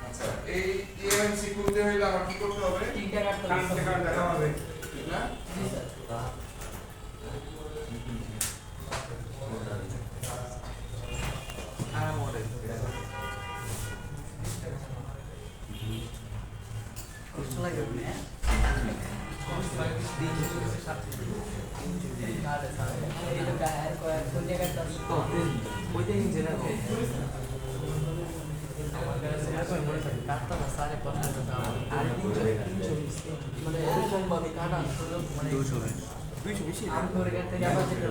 আচ্ছা, এই এএমসি খুলতে হইলে আমার কি করতে হবে? তিনটা কাটতে কাটতে কাটতে হবে ঠিক না? জি স্যার কষ্ট লাগে না এটা গায়ের কোন জায়গায় তো ওইটা ইঞ্জিন না কাটতে না সাড়ে 5 টাকা আর 300 মানে এরকম ভাবে কাটা মানে 200 বেশি আমি করে কাটতে যাবো যেটা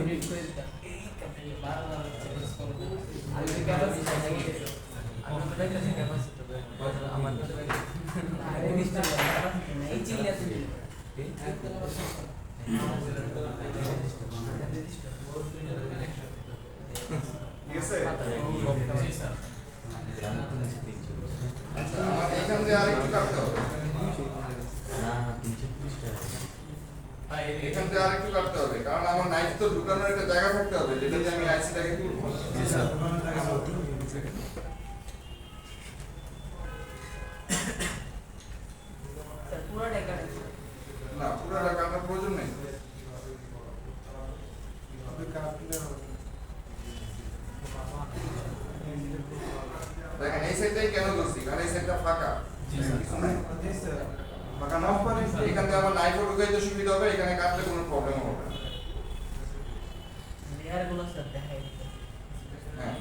মিনিট করে দিতাম এই কাপড়ে 12 আমি ক্যাপাসিটি থাকে আমি তো দেখতে ক্যাপাসিটি আমার এই চিল্লা চিল্লি ঠিক আছে? আচ্ছা, আমার এখান থেকে আরেকটু কাটতে হবে। এখান থেকে আরেকটু কাটতে হবে, কারণ আমার নাইফ তো ঢুকানোর একটা জায়গা থাকতে হবে, যেটা দিয়ে আমি আইসিটাকে তুলবো। পুরোটাই কাটে না, পুরোটা কাটার প্রয়োজন নেই। দেখেন এই সাইডটাই কেন ধরছি, কারণ এই সাইডটা ফাঁকা। কিছু নাই। জি স্যার ফাঁকা না? এখান থেকে আমার নাইফও ঢুকাইতে সুবিধা হবে, এখানে কাটলে কোনো প্রবলেম হবে না। লেয়ার গুলো স্যার দেখাই হ্যাঁ।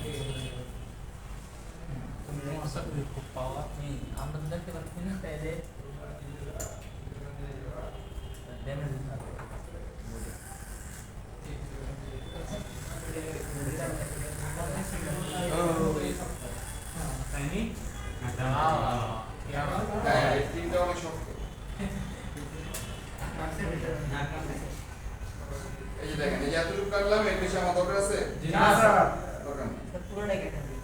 আমরা তো দেখতে পাচ্ছি না তাইলে ড্যামেজ হবে হ্যাঁ এই তিনটা অনেক শক্ত। এই যে দেখেন এই যে এতটুকু কাটলাম এর বেশি আমার দরকার আছে? দরকার নেই। পুরোটাই কেটে দিই।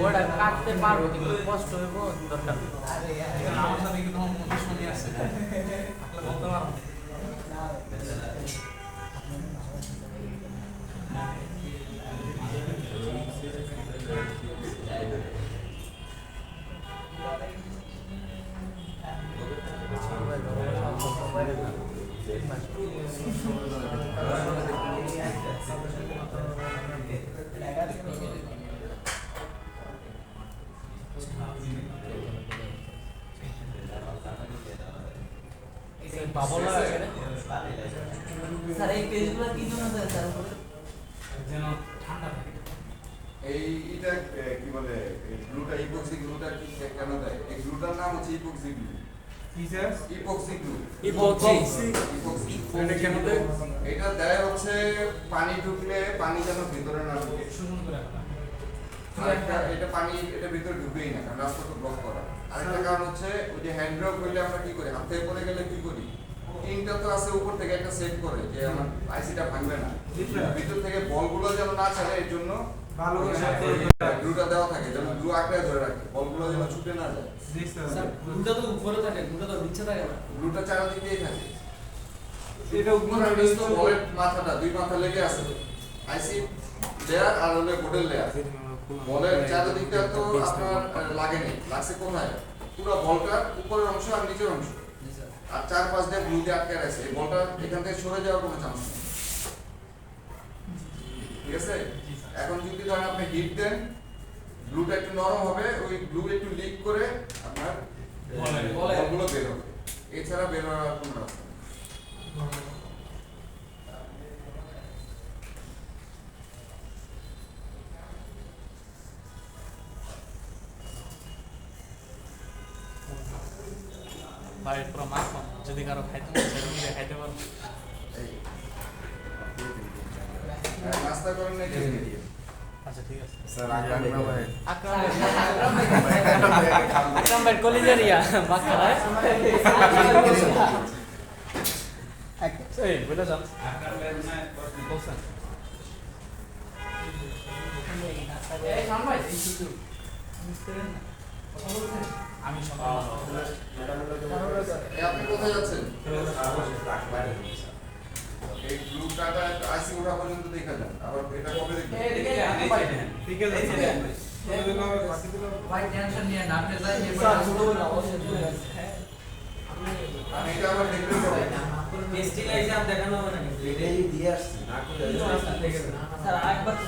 ওটা কাটতে পারবো কিন্তু কষ্ট হইব দরকার নেই। আমার সাথে কিন্তু আমার মধ্যে শুনে আসছে আপনি বলতে পারবেন বাবল লাগে স্যার এই পেজগুলো কি জন্য দেয় স্যার? যেন ঠান্ডা থাকে এইটা কি বলে গ্লুটা ইপক্সি গ্লুটা কি কেন দেয়? এই গ্লুটার নাম হচ্ছে ইপক্সি গ্লু। কি sir? Epoxy glue. Epoxy epoxy এটা কেন দেয়? এটা দেয় হচ্ছে পানি ঢুকলে পানি যেন ভিতরে না ঢুকে। শুনুন করে কথা আরেকটা এটা পানি এটা ভিতরে ঢুকেই না কারণ রাস্তা তো ব্লক করা। আরেকটা কারণ হচ্ছে ওই যে হ্যান্ড ড্রপ করলে আমরা কি করি? হাত থেকে পড়ে গেলে কি করি? তিনটা তো আছে উপর থেকে একটা সেট করে যে আমার আইসিটা ভাঙবে না। ভিতর থেকে বলগুলো যেন না ছাড়ে এর জন্য ভালো করে সাথে গ্লুটা দেওয়া থাকে যেন গ্লু আঁকড়ে ধরে রাখে বলগুলো যেন ছুটে না যায়। জি স্যার। স্যার গ্লুটা তো উপরে থাকে, গ্লুটা তো নিচে থাকে না। গ্লুটা চারিদিকেই থাকে। এটা উপরে তো বলের মাথাটা দুই মাথা লেগে আছে আইসি লেয়ার আর হলো বোর্ডের লেয়ার। বলের চারিদিকটা তো আপনার লাগে নেই, লাগছে কোথায়? পুরো বলটার উপরের অংশ আর নিচের অংশ জি স্যার। আর চার পাঁচ দিয়ে গ্লু দিয়ে আটকে রাখছে। এই বলটা এখান থেকে সরে যাওয়ার কোনো চান্স নেই। ঠিক আছে? এখন যদি ধরেন আপনি হিট দেন গ্লুটা একটু নরম হবে, ওই গ্লু একটু লিক করে আপনার বলগুলো বের হবে। এছাড়া বের হওয়ার কোনো রাস্তা নেই। ভাই পুরো মাছ যদি কারো খাইতে মন চায় তুমি খাইতে পারো নাস্তা করেন নাকি? আচ্ছা ঠিক আছে স্যার আকরাম ভাই আকরাম ভাই কলিজারিয়া বাক্কা ভাই এই বলে যান বলছেন এই খান ভাই আমি সকাল আপনি কোথায় যাচ্ছেন? এই গ্লু কাটা আইসি ওঠা পর্যন্ত দেখা যান। আবার এটা কবে দেখবেন? ঠিক আছে ভাই টেনশন নিয়ে না আপনি যাই স্যার ছোট বলে অবশ্যই আমি এটা আবার দেখতে পাবো। টেস্টিং এক্সাম দেখানো হবে নাকি? এটাই দিয়ে আসছি না করে স্যার আরেকবার তো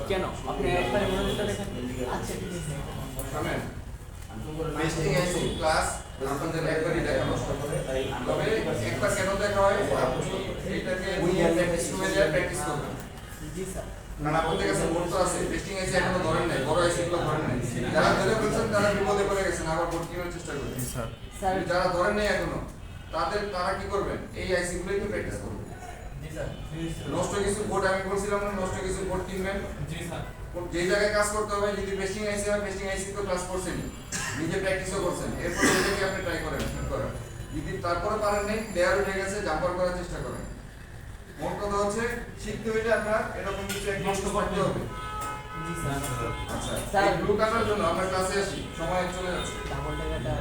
কেন আপনি একবার মনিটর দেখেন আচ্ছা ঠিক আছে শুনেন টেস্টিং আইসি ক্লাস আপনাদের একবারই দেখানো তবে একবার কেন দেখা হয়? আপনি এটাকে প্র্যাকটিস রুমে যা প্র্যাকটিস করবেন। জি স্যার কারণ আপনাদের কাছে বোর্ড তো আছে, টেস্টিং আইসি এখনো ধরেন নাই, বড় আইসি গুলো ধরেন নাই। যারা ধরে ফেলছেন তারা বিপদে পড়ে গেছেন, আবার বোর্ড কেনার চেষ্টা করবেন। স্যার যারা ধরেন নাই এখনো তারা কি করবেন? এই আইসি গুলোই তো প্র্যাকটিস করবেন। জি স্যার নষ্ট কিছু বোর্ড আমি বলছিলাম না, নষ্ট কিছু বোর্ড কিনবেন। জি স্যার যে জায়গায় কাজ করতে হবে, যদি পেস্টিং আইসি হয় পেস্টিং আইসি তো ক্লাস করছেন, নিজে প্র্যাকটিসও করছেন, এরপর এটাকে আপনি ট্রাই করেন ঠিক করেন। যদি তারপরে পারেন নাই, লেয়ার উঠে গেছে, জাম্পার করার চেষ্টা করেন। মোট কথা হচ্ছে শিখতে হইলে আপনার এরকম কিছু একটা নষ্ট করতে হবে। জি স্যার আচ্ছা স্যার। এই গ্লু কাটার জন্য আমরা ক্লাসে আসি, সময় চলে যাচ্ছে। ডাবল টাকাটা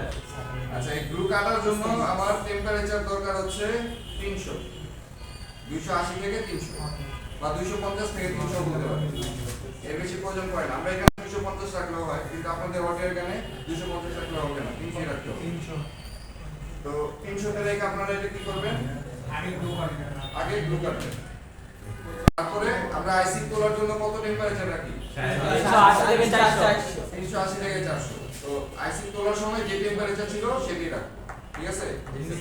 আচ্ছা এই গ্লু কাটার জন্য আমার টেম্পারেচার দরকার হচ্ছে 300, 280 থেকে 300 বা 250 থেকে 300 বলতে পারেন। এর বেশি প্রয়োজন পড়ে না। আমরা এখানে 250 রাখলেও হয়, কিন্তু আপনাদের অর্ডার এখানে 250 রাখলেও হবে না, 300 রাখতে হবে। 300 তো 300 তে রেখে আপনারা এটা কি করবেন? আগে গ্রুপ আগে গ্লু কাটবেন। তারপরে আমরা আইসি তোলার জন্য কত টেম্পারেচার রাখি? 180 থেকে 400 380 থেকে 400। তো আইসি তোলার সময় যে টেম্পারেচার ছিল সেটাই রাখবো, ঠিক আছে? কিন্তু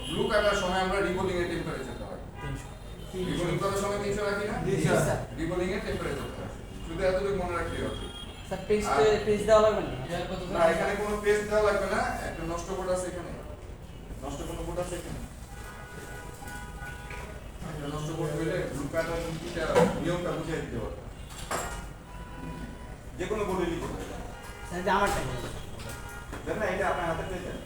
গ্লু কাটার সময় আমরা রিবোলিং এর টেম্পারেচারটা রাখবো। রিবোলিং করার সময় 300 রাখি না? জি স্যার। রিবোলিং এর টেম্পারেচারটা শুধু এতটুকু মনে রাখতে হবে। স্যার পেজ দেওয়া লাগবে না না এখানে কোনো পেজ দেওয়া লাগবে না, একটা নষ্ট বোর্ড আছে এখানে। নষ্ট কোনো বোর্ড আছে এখানে? একটা নষ্ট বোর্ড হইলে গ্লু কাটার নিয়মটা বুঝিয়ে দিতে পারবে। যে কোনো বোর্ডে লিখতে পারেন। স্যার আমারটা দেখ না এটা আপনার হাতে পেয়ে যান।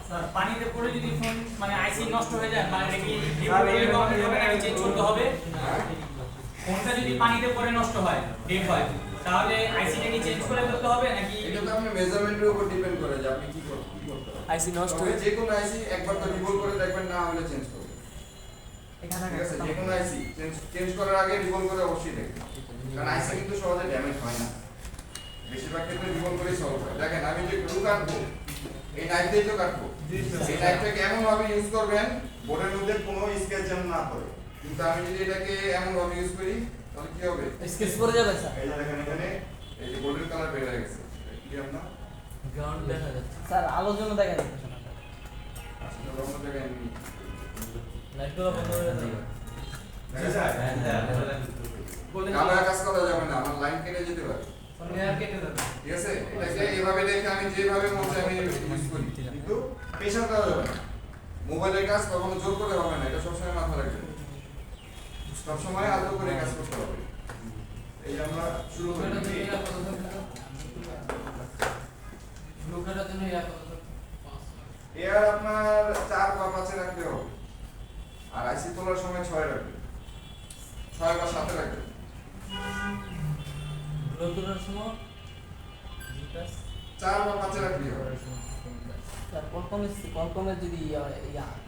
স্যার পানিতে পড়ে যদি ফোন মানে আইসি নষ্ট হয়ে যায় মানে এটা কি রিপেয়ারিং হবে নাকি চেঞ্জ করতে হবে? ফোনটা যদি পানিতে পড়ে নষ্ট হয় ডেড হয় তাহলে আইসিটা কি চেঞ্জ করে ফেলতে হবে নাকি? এটা তো আপনার মেজারমেন্টের উপর ডিপেন্ড করে যে আপনি কি করতে হবে। আইসি নষ্ট তবে যে কোনো আইসি একবার তো রিভোল্ভ করে দেখবেন, না হলে চেঞ্জ করবেন। এখানে ঠিক আছে, যে কোনো আইসি চেঞ্জ করার আগে রিভোল্ভ করে অবশ্যই দেখবেন, কারণ আইসি কিন্তু সহজে ড্যামেজ হয় না, বেশিরভাগ ক্ষেত্রে রিভোল্ভ করেই সলভ হয়। দেখেন আমি যে গ্লু কাটবো, এই নাইফ দিয়ে তো কাটবো, এই নাইফটাকে এমন ভাবে ইউজ করবেন বোর্ডের মধ্যে কোনো স্কেচ যেন না পড়ে। কিন্তু আমি যদি এটাকে এমন ভাবে ইউজ করি তাহলে কি হবে? স্কেচ করে যাবে স্যার। এই যে দেখেন এখানে এই যে গোল্ডেন কালার বের হয়ে গেছে, ক্লিয়ার না? গ্রাউন্ড দেখা যাচ্ছে স্যার, আলোর জন্য দেখা যাচ্ছে না আসলে অন্য জায়গায় আমি লাইটগুলো বন্ধ করে দেন। কালার কাজ করা যাবে না, আমার লাইন কেটে যেতে পারে। লেয়ার কেটে দেবে। ঠিক আছে, এটাকে এইভাবে রেখে আমি যেভাবে মন চাই আমি ইউজ করি, কিন্তু প্রেশার করা যাবে না। মোবাইলের কাজ কখনো জোর করে হবে না, এটা সবসময় মাথা রাখবেন, সবসময় আলো করে কাজ করতে হবে। এই যে আমরা শুরু করি, এয়ার আপনার 4 বা 5 এ রাখতে হবে, আর আইসি তোলার সময় 6 রাখবেন, 6 বা 7 এ রাখবেন। ব্লুটুথের সময় 4 বা 5 এ রাখতে হবে। স্যার কলকমের যদি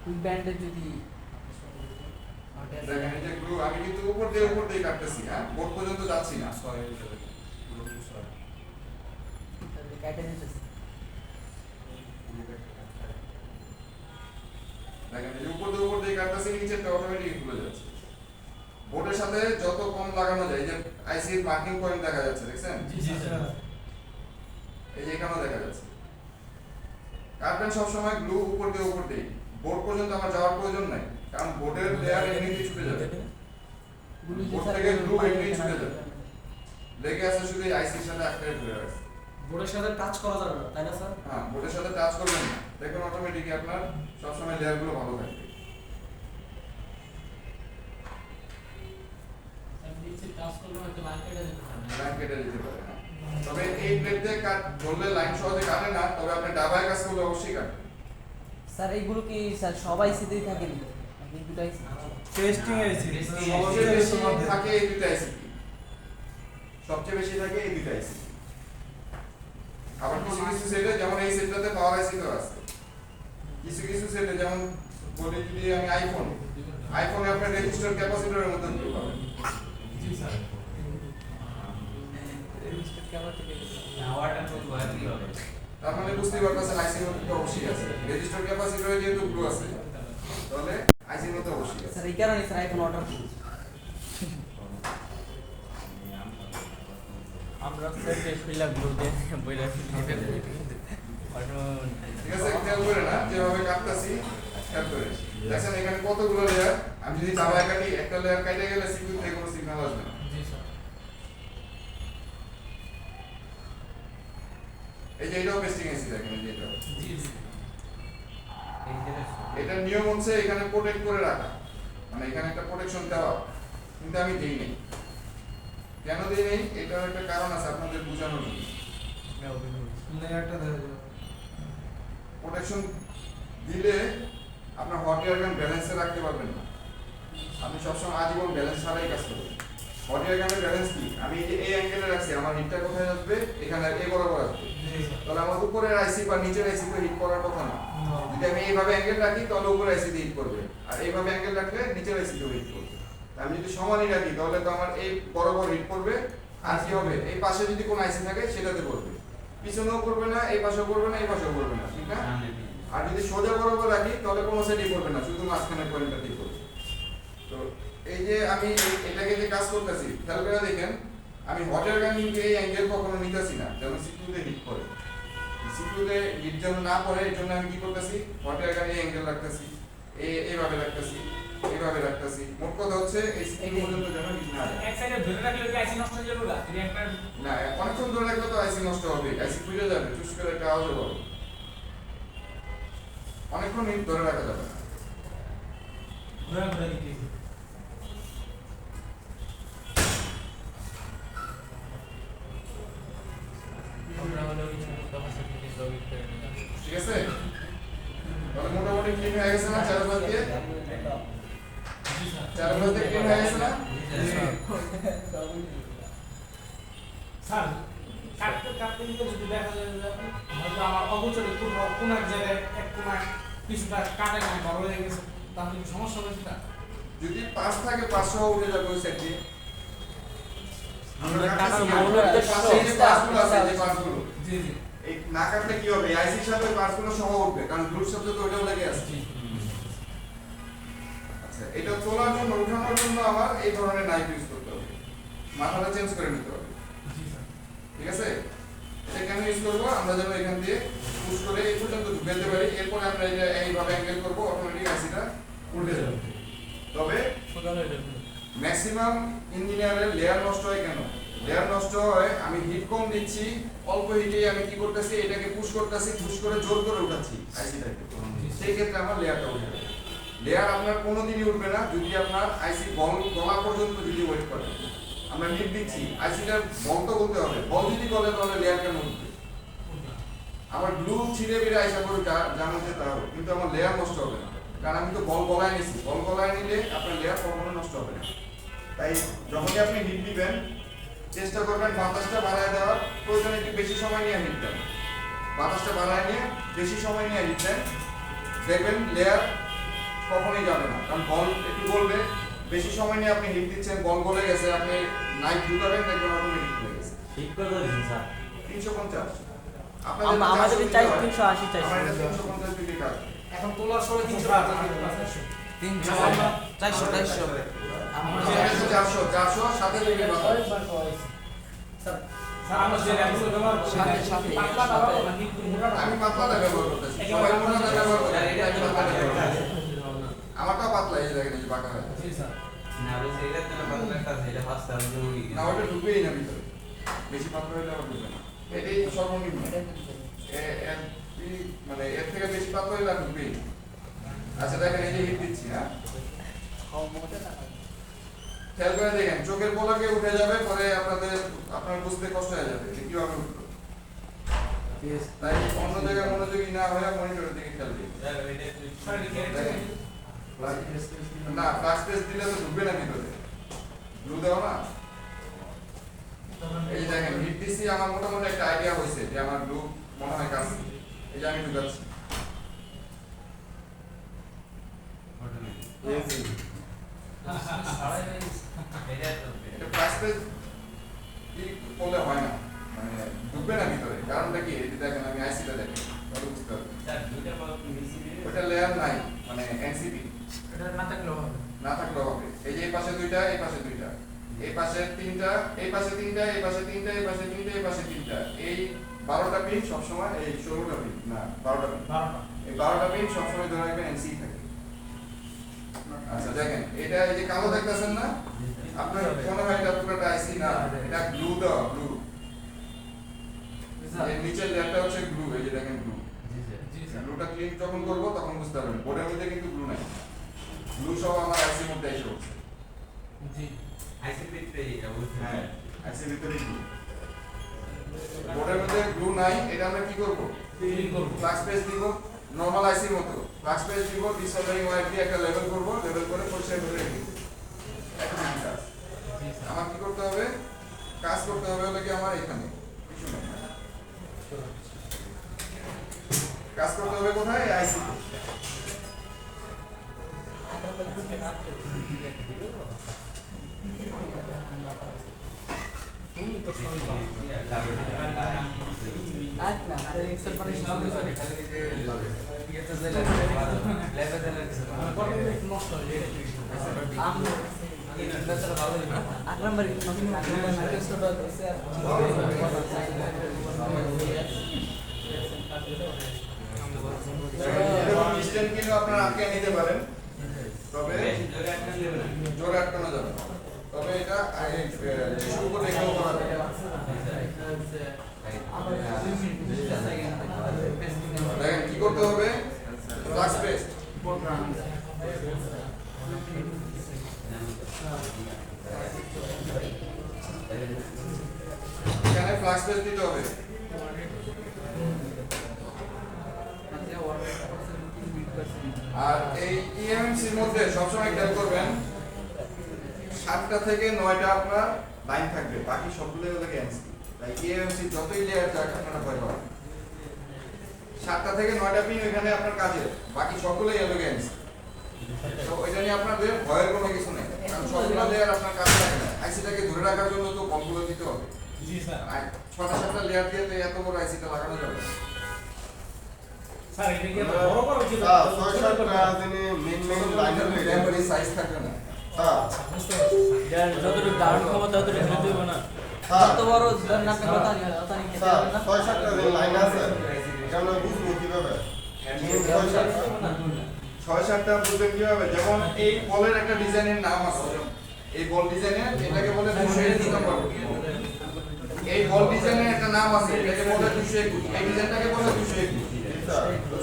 কুইক ব্যান্ডের যদি দেখেন এই যে গ্লু আমি কিন্তু উপর দিয়ে কাটতেছি, হ্যাঁ বোর্ড পর্যন্ত যাচ্ছি না। কাটে দিতেছে। দেখেন এই যে উপর দিয়ে কাটতেছি, নিচেরটা অটোমেটিক খুলে যাচ্ছে। বোর্ডের সাথে যত কম লাগানো যায়, এই যে আইসির মার্কিং পয়েন্ট দেখা যাচ্ছে, দেখছেন? জি স্যার। এই যে এখানেও দেখা যাচ্ছে। কাটবেন সবসময় গ্লু উপর দিয়ে বোর্ড পর্যন্ত আমার যাওয়ার প্রয়োজন নাই, কারণ বোর্ডের লেয়ার এমনিতেই ছুটে যাবে, বোর্ড থেকে গ্লু এমনিই ছুটে যাবে, লেগে আছে শুধু আইসির সাথে আটকে ধরে আছে। বোর্ডের সাথে টাচ করা যাবে না, তাই না স্যার? হ্যাঁ, বোর্ডের সাথে টাচ করবেন না, দেখবেন অটোমেটিকলি আপনার সবসময় লেয়ারগুলো ভালো থাকবে। লাইন কেটে দিতে পারে না, তবে এই প্লেট দিয়ে কাট ধরলে লাইন সহজে কাটে না, তবে আপনি ডাবায় কাজ করলে অবশ্যই কাটবে। স্যার এইগুলো কি স্যার সবাই সিধেই থাকে নাকি নাকি দুটাই টেস্টিং আইসি সবচেয়ে বেশি থাকে এই দুটো আইসি, সবচেয়ে বেশি থাকে এই দুটো আইসি। আবার কিছু সেটে, যেমন এই সেটটাতে পাওয়ার আইসি তো আছে, কিছু সেটে যেমন বলি যদি আমি আইফোনে আপনার রেজিস্টার ক্যাপাসিটরের মধ্যে দিতে পারবেন। জি স্যার। তার মানে বুঝতেই পারতেছেন আইসির মধ্যে তো অবশ্যই আছে, রেজিস্টার ক্যাপাসিটরে যেহেতু গ্লু আছে তাহলে আইসির মধ্যে অবশ্যই আছে। স্যার এই কারণে স্যার আইফোন অর্ডার করেছি। আমরা স্যার টেস্টগুলা গ্রুপে বইলা ঠিক আছে, খেয়াল করে না যেভাবে কাটতাছি, খেয়াল করে দেখেন এখানে কতগুলো লেয়ার, আমি যদি চাবায় কাটি একটা লেয়ার কাটে গেলে সিকিউর থেকে কোনো সিগন্যাল আসবে না। জি স্যার। এই যে এটাও পেস্টিং আইসি, দেখেন এই যে এটাও, জি জি। এটার নিয়ম হচ্ছে এখানে প্রোটেক্ট করে রাখা, মানে এখানে একটা প্রোটেকশন দেওয়া, কিন্তু আমি দিই নেই। কেন দিই নেই এটার একটা কারণ আছে আপনাদের বোঝানোর জন্য। লেয়ারটা দেখা যাবে। প্রোটেকশন দিলে আপনার হট এয়ার গান ব্যালেন্সে রাখতে পারবেন না, আপনি সবসময় আজীবন ব্যালেন্স ছাড়াই কাজ করবেন। হট এয়ার গানের ব্যালেন্স কি, আমি এই অ্যাঙ্গেলে রাখছি, আমার হিটটা কোথায় আসবে, এখানে এই বরাবর আসবে, তাহলে আমার উপরের আইসি বা নিচের আইসি তো হিট করার কথা না। যদি আমি এইভাবে অ্যাঙ্গেল রাখি তাহলে উপরের আইসি হিট করবে, আর এইভাবে অ্যাঙ্গেল রাখলে নিচের আইসি তো হিট করবে। আমি যদি সমানই রাখি তাহলে তো আমার এই বরাবর হিট করবে, আর কি হবে এই পাশে যদি কোনো আইসি থাকে সেটাতে করবে, পিছনেও করবে না, এই পাশেও করবে না, এই পাশেও করবে না, ঠিক না? আর যদি সোজা বরাবর রাখি তাহলে কোনো সেটই করবে না, শুধু মাঝখানের পয়েন্টটা ঠিক করবে। তো এই যে আমি এটাকে যে কাজ করতেছি খেয়াল করে দেখেন, আমি হটের গান কিন্তু এই অ্যাঙ্গেল কখনো নিতেছি না যেন সিকিউতে হিট করে, সিকিউতে হিট যেন না পড়ে এর জন্য আমি কি করতেছি, হটের গান এই অ্যাঙ্গেল রাখতেছি, এইভাবে রাখতেছি, এইভাবে রাখতেছি। মোট কথা হচ্ছে এই সিকিউ পর্যন্ত যেন হিট না যায়। এক সাইডে ধরে রাখলে কি আইসি নষ্ট হয়ে যাবে না? যদি একটা না, অনেকক্ষণ ধরে রাখলে তো আইসি নষ্ট হবে, আইসি খুলে যাবে, চুস করে একটা আওয়াজ হবে, অনেকক্ষণ হিট ধরে রাখা যাবে না। ঘোরা ঘোরা দিতে হয়ে গেছে না চারপাশ দিয়ে? চারপাশ দিয়ে ক্লিন হয়ে গেছে না? স্যার কাটতে কাটতে গিয়ে যদি দেখা যায় যে হয়তো আমার অগোচরে কোন এক জায়গায় এক কোনায় কিছুটা কাটে নাই বড় হয়ে গেছে, তাহলে কি সমস্যা হবে সেটা? যদি 5 থাকে 5 সহ উঠে যাবে ওই সাইড দিয়ে। আমরা কাটার কাটছি মূল না, উদ্দেশ্য পাশে যে পাঁচগুলো আছে, যে পাঁচগুলো। জি জি এই না কাটলে কি হবে? আইসির সাথে ওই পাঁচগুলো সহ উঠবে, কারণ গ্লুর সাথে তো ওটাও লেগে আছে। আচ্ছা, এটা তোলার জন্য, উঠানোর জন্য আমার এই ধরনের নাইফ ইউজ করতে হবে। মাথাটা চেঞ্জ করে নিতে হবে। জি স্যার। ঠিক আছে? এটা কেন ইউজ করব? আমরা যেন এখান দিয়ে পুশ করে এই পর্যন্ত ঢুকাতে পারি, এরপর আমরা এইভাবে অ্যাঙ্গেল করব, অটোমেটিক আইসিটা উল্টে যাবে। তবে ম্যাক্সিমাম ইঞ্জিনিয়ারের লেয়ার নষ্ট হয় কেন? লেয়ার নষ্ট হয়, আমি হিট কম দিচ্ছি, অল্প হিটেই আমি কি করতেছি, এটাকে পুশ করতেছি, পুশ করে জোর করে উঠাচ্ছি আইসিটাকে। সেই ক্ষেত্রে আমার লেয়ারটা উঠে যাবে। লেয়ার আপনার কোনোদিনই উঠবে না যদি আপনার আইসি গলা পর্যন্ত যদি ওয়েট করে। আমরা হিট দিচ্ছি, আইসিটার বল তো বলতে হবে, বল যদি গলে তাহলে লেয়ার কেন উঠবে? আমার গ্লু ছিঁড়ে বেড়ে আইসা করে যেমন তা হবে, কিন্তু আমার লেয়ার নষ্ট হবে না, কারণ আমি তো বল গলায় নিছি। বল গলায় নিলে আপনার লেয়ার কখনো নষ্ট হবে না। তাই যখনই আপনি হিট দিবেন, চেষ্টা করবেন বাতাসটা বাড়ায় দেওয়ার, প্রয়োজনে একটু বেশি সময় নিয়ে হিট দেন। বাতাসটা বাড়ায় নিয়ে বেশি সময় নিয়ে হিট দেন, দেখবেন লেয়ার কখনোই যাবে না, কারণ বল একটু গলবে। বেশি সময় নিয়ে আপনি হিট দিচ্ছেন, বল গলে গেছে, আপনি নাইফ ঢুকাবেন, দেখবেন অটোমেটিক হয়ে গেছে। ঠিক করে দিন স্যার। 350 আমাদের চাই 380 চাই। আমার এটা 350 ডিগ্রি কাজ। এখন তোলার সময় 350 400 400 সাথে ডিগ্রি বাতাস। স্যার আমরা যে র্যাপসো ব্যবহার করি সাথে পাতলাটা ব্যবহার না কিন্তু মোটাটা আমি পাতলাটা ব্যবহার করতেছি, সবাই মোটাটা ব্যবহার করে, আমি পাতলাটা ব্যবহার করি। আমারটা পাতলা, এই যে দেখেন, এই যে বাঁকা হয়ে আছে। জি স্যার। না বলে এটা তো পাতলা একটা আছে, এটা ফাস্ট আর জরুরি। না, ওটা ঢুকবেই না ভিতরে, বেশি পাতলা হলে আবার ঢুকবে না। এটাই সর্বনিম্ন, মানে এর থেকে বেশি পাতলা হলে আর ঢুকবেই না। আচ্ছা দেখেন, এই যে হিট দিচ্ছি, হ্যাঁ, খেয়াল করে দেখেন, চোখের পলকে উঠে যাবে, পরে আপনার বুঝতে কষ্ট হয়ে যাবে যে কিভাবে উঠলো। তাই অন্য জায়গায় মনোযোগী না হয়ে মনিটরের দিকে খেয়াল দিন। দেখেন, না ফ্লাশ টেস্ট দিলে তো ঢুকবে না ভিতরে, গ্লু দাও না। এই যে দেখেন, হিট দিচ্ছি, আমার মোটামুটি একটা আইডিয়া হয়েছে যে আমার গ্লু মনে হয় কাজ। এই যে আমি ঢুকাচ্ছি, এটা ফ্লাশ টেস্ট কি করলে হয় না, মানে ঢুকবে না ভিতরে। কারণটা কি? এই যে দেখেন, আমি আইসিটা দেখেন, তাহলে বুঝতে পারবেন। ওটা লেয়ার নাই, মানে এনসিপি এটা না থাকলেও হবে। না থাকলেও হবে। এই যে এই পাশে দুইটা, এই পাশে দুইটা, এই পাশে তিনটা, এই পাশে তিনটা, এই পাশে তিনটা, এই পাশে তিনটা, এই পাশে তিনটা, এই 12টা পিন সবসময়, এই 16টা পিন না 12টা পিন, 12টা। এই 12টা পিন সবসময় ধরে রাখবেন এনসি থাকে। আচ্ছা দেখেন, এটা এই যে কালো দেখতেছেন না, আপনার মনে হয় এটা পুরোটা আইসি না, এটা গ্লু দাও, গ্লু। এর নিচের লেয়ারটা হচ্ছে গ্লু, এই যে দেখেন গ্লু। জি স্যার। গ্লুটা ক্লিন যখন করবো তখন বুঝতে পারবেন। বোর্ডের মধ্যে কিন্তু গ্লু নাই, গ্লু সব আমার আইসির মধ্যে এসে উঠছে। জি আইসির ভিতরে এটা বুঝতে হ্যাঁ, আইসির ভিতরে গ্লু। বোর্ডের মধ্যে গ্লু নাই, এটা আমরা কি করব? ক্লিন করব। ফ্লাক্স পেজ দিব, নরমাল আইসির মতো ফ্লাক্স পেজ দিব, ডিসঅর্ডারিং ওয়্যার দিয়ে একটা লেভেল করব, লেভেল করে পরিষ্কার করে রেখে দেব। এখন কাজ জি স্যার। আমার কি করতে হবে? কাজ করতে হবে হলো কি আমার এখানে কিছু না, কাজ করতে হবে কোথায়? আইসি। নষ্ট হয়ে যায়। ডিসটেন্স কিন্তু আপনারা আটকে নিতে পারেন, তবে জোরে আটকানো যাবে না। তবে এটা টিস্যুর উপর রেখেও করা যাবে। দেখেন কি করতে হবে? ফ্লাক্স পেস্ট, এখানে ফ্লাক্স পেস্ট দিতে হবে। আর ইএমসির মধ্যে সবসময় খেয়াল করবেন 7টা থেকে 9টা আপনার লাইন থাকবে, বাকি সবগুলোই হলো এমসি। তাই ইএমসি যতই লেয়ার যাক আপনারা ভয় পাবেন। 7টা থেকে 9টা পিন এখানে আপনার কাজের, বাকি সবগুলোই হলো এমসি। তো এটা নিয়ে আপনাদের ভয়ের কোনো কিছু নেই, কারণ সবগুলো লেয়ার আপনার কাজে লাগে না। আইসিটাকে ধরে রাখার জন্য তো কমগুলো দিতে হবে। জি স্যার। আর 6টা-7টা লেয়ার দিয়ে তো এত বড় আইসিটা লাগানো যাবে না। স্যার এটা কি বড় বড় ছিল? স্যার 6-7টা দিনে মেইন লাইন হয়ে যাবে। মেমোরি সাইজ থাকবে না। স্যার যতটুকু দারুণ ক্ষমতা ততটুকু খেলতে দেবো না স্যার যত বড় নাটক কথা নিয়ে কথা নিয়ে খেতে স্যার হবে না 6-7টা দিন লাইন আছে, এটা আমরা বুঝবো কিভাবে? 6-7টা বুঝবেন কিভাবে? যেমন এই বলের একটা ডিজাইনের নাম আছে, এই বল ডিজাইনের এটাকে বলে 221 নাম্বার। এই বল ডিজাইনের একটা নাম আছে, এটাকে বলে 221, এই ডিজাইনটাকে বলে 221।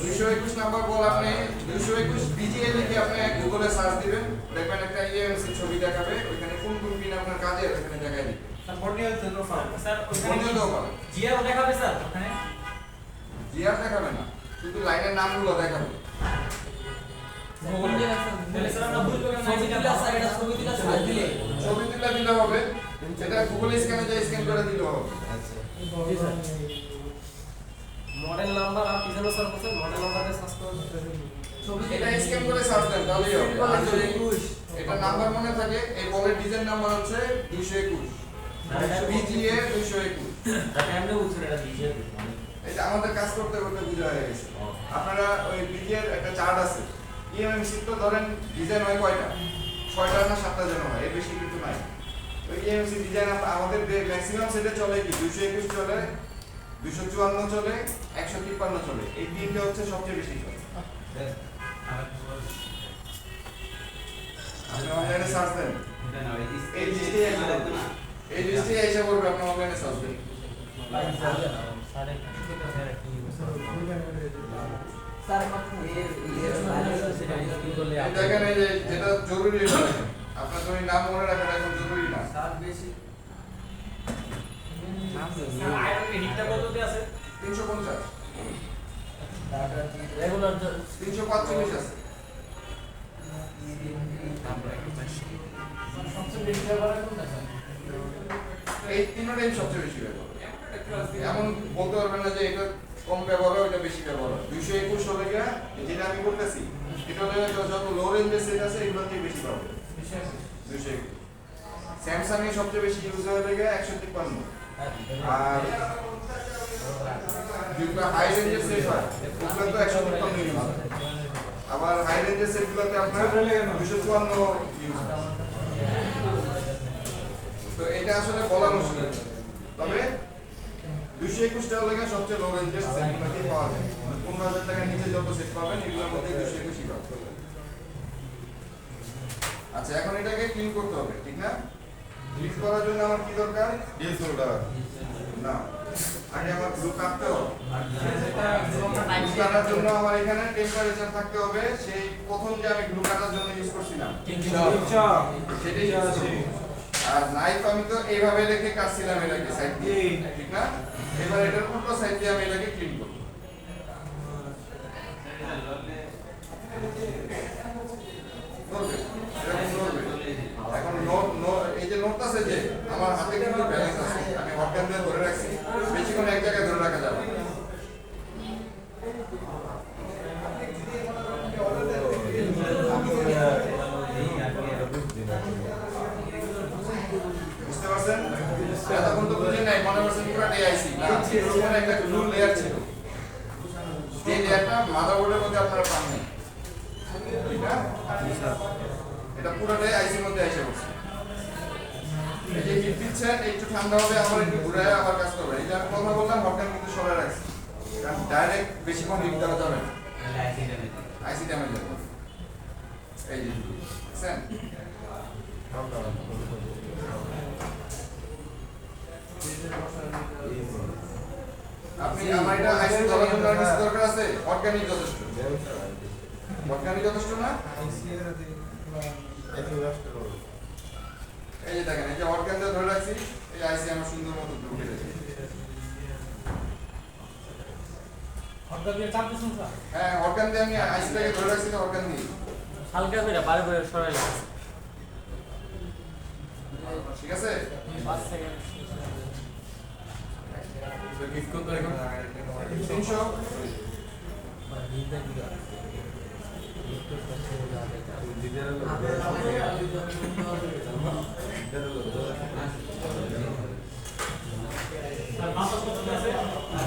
221 নাম্বার বল আপনি 221 বিজিএ লিখে আপনি গুগলে সার্চ দিবেন, দেখবেন একটা ইএমসি ছবি দেখাবে, ওখানে কোন কোন পিন আপনার কাজে ওখানে দেখাই দিবে। স্যার বর্নিয়াল তেল স্যার। স্যার বন্ধ দাও পারে, জিআরও দেখাবে স্যার ওখানে? জিআর দেখাবে না, শুধু লাইনের নামগুলো দেখাবে। তাহলে স্যার আমরা বুঝবো কেন ছবি দিলে স্যার এটা ছবি দিলে সাজ দিলে ছবি দিলে হবে, এটা গুগল স্ক্যানে যা স্ক্যান করে দিলে হবে। জি স্যার মডেল নাম্বার আর কি যেন স্যার বলছেন, মডেল নাম্বারে সার্চ করুন। ছবি এটা স্ক্যান করে সার্চ দেন তাহলেই হবে। আর যদি এটা নাম্বার মনে থাকে, এই বলের ডিজাইন নাম্বার হচ্ছে 221 বিজিএ 221। আমরা বুঝছি এটা দিয়েছে এটা আমাদের কাজ করতে করতে বুঝা হয়ে গেছে। আপনারা ওই বিজিএর একটা চার্ট আছে, ইএমএমসি তো ধরেন ডিজাইন হয় কয়টা, 6টা না 7টা যেন হয়, এর বেশি কিন্তু নাই। ওই ইএমএমসি ডিজাইন আমাদের ম্যাক্সিমাম সেটে চলে কি 221 চলে, 254 চলে, 153 চলে, এই তিনটে হচ্ছে সবচেয়ে বেশি চলে। আপনি অনলাইনে সার্চ দেন, এই লিস্টে এসে পড়বে, আপনি অনলাইনে সার্চ দেন। স্যার কথা এই দেখেন এই যে যেটা জরুরি এটা দেখেন, আপনার যদি নাম মনে রাখেন এখন জরুরি না। স্যার আয়রনের হিটটা কততে আছে? 350 রেগুলার 345 আছে। সবচেয়ে বেশি ব্যবহার কোনটা স্যার? এই তিনটাই সবচেয়ে বেশি ব্যবহার। এমন বলতে পারবেন না যে এটা কম ব্যবহার হয়, এটা বেশি ব্যবহার হয়। 221 হলে গিয়া যেটা আমি করতেছি, এটা হলে যত লো রেঞ্জের সেট আছে এগুলোতেই বেশি পাবে। 221 স্যামসাং এর সবচেয়ে বেশি ইউজ হয় লাগে 153। আর যেগুলো হাই রেঞ্জের সেট হয় ওগুলো তো 153 ইউজ হয়। আবার হাই রেঞ্জের সেটগুলোতে আপনার 254 ইউজ হয়। তো এটা আসলে বলা মুশকিল, তবে 221 টাকা লাগে সবচেয়ে লো রেঞ্জের সেটগুলোকে পাওয়া যায়। 15,000 টাকার নিচে যত সেট পাবেন এগুলোর মধ্যে 221 পাবেন। আচ্ছা, এখন এটাকে ক্লিন করতে হবে, ঠিক না? ক্লিন করার জন্য আমার কি দরকার? ডিএসএলআর না, আগে আমার গ্লু কাটতে হবে। গ্লু কাটার জন্য আমার এখানে টেম্পারেচার থাকতে হবে, সেই প্রথম যে আমি গ্লু কাটার জন্য ইউজ করছিলাম সেটাই ইউজ করব। আর নাইফ আমি তো এইভাবে রেখে কাটছিলাম এটাকে সাইড দিয়ে, ঠিক না? এবার এটার উল্টো সাইড দিয়ে আমি এটাকে ক্লিন করব। নড়বে, এরকম নড়বে। এখন এই যে নোট আছে যে আমার হাতে কিন্তু ব্যালেন্স আছে, আমি হটগান দিয়ে ধরে রাখছি, বেশিক্ষণ এক জায়গায় ধরে রাখা যাবে না। বুঝতে পারছেন? এতক্ষণ তো বুঝে নাই, মনে করছেন পুরাটাই আইসি না, এরকম একটা গ্লু লেয়ার ছিল, যে লেয়ারটা মাদারবোর্ডের মধ্যে আপনারা পান নাই, ঠিক না? এটা পুরোটাই আইসির মধ্যে এসে বসে। এই যে হিট দিচ্ছেন, একটু ঠান্ডা হবে, আবার একটু ঘুরে আবার কাজ করবে। এই যে আমি কথা বললাম, হটগান কিন্তু সরাই রাখছি, কারণ ডাইরেক্ট বেশিক্ষণ হিট দেওয়া যাবে না, আইসি ড্যামেজ যাবে। এই যে বুঝছেন? আপনি আমার এটা আইসি ধরার জন্য আর কিছু দরকার আছে? হটগানই যথেষ্ট। হটগানই যথেষ্ট না? এই যে দেখেন, এই যে হটগান দিয়ে ধরে রাখছি, এই আইসি আমার সুন্দর মতো ঢুকে গেছে। হঠাৎ দিয়ে চাপ দিছেন স্যার? হ্যাঁ, হটগান দিয়ে আমি আইসিটাকে ধরে রাখছি, তো হটগান দিয়ে হালকা করে বারে বারে সরাই ঠিক আছে 5 সেকেন্ড 300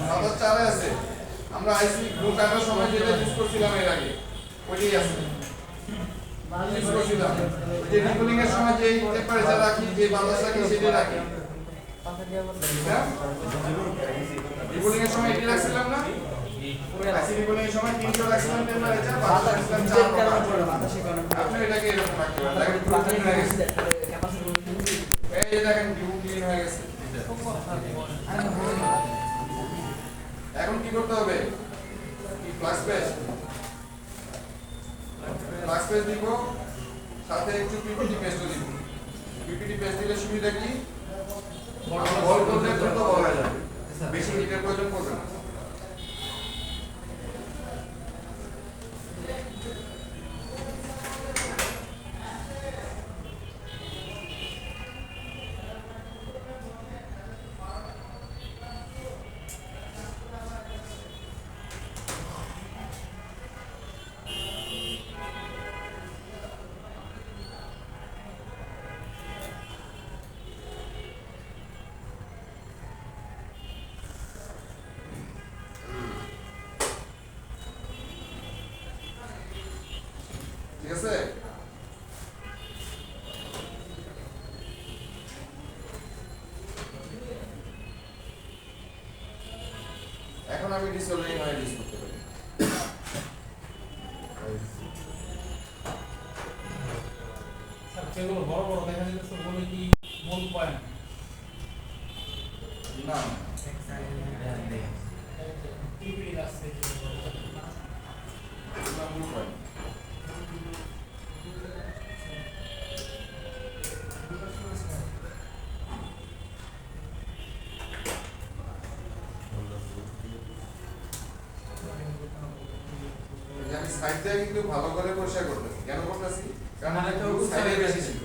বাতাস চালে আছে আমরা আইসি গ্রুপ কাটার সময় যেটা ইউজ করছিলাম এর আগে ওইটাই আছে ইউজ করছিলাম ওই যে রিকুলিং এর সময় যে টেম্পারেচার রাখি যে বাতাস রাখি সেটাই রাখি রিকুলিং এর সময় এটাই রাখছিলাম না আইসি রিকুলিং এর সময় 300 রাখছিলাম টেম্পারেচার বাতাস রাখছিলাম 4 আপনি এটাকে এরকম রাখতে পারেন দেখেন পুরো ক্লিন হয়ে গেছে এই যে দেখেন ভিউ ক্লিন হয়ে গেছে এখন কি করতে হবে কি ফ্লাক্স পেস্ট দিব সাথে একটু পিপিটি পেস্ট দিব পিপিটি পেস্ট দিলে সুবিধা কি বল করলে দ্রুত বল হয়ে যাবে বেশি হিটের প্রয়োজন পড়বে না ঠিক আছে এখন আমি ডিসঅর্ডারিং হয় ইউজ করতে পারি স্যার যেগুলো বড় বড় দেখা যাচ্ছে ওগুলো কি মূল পয়েন্ট না টিপি আছে না মূল পয়েন্ট আমি সাইড দিয়ে কিন্তু ভালো করে পরিষ্কার করতেছি কেন করতেছি কারণ এটা সাইডে বেশি ছিল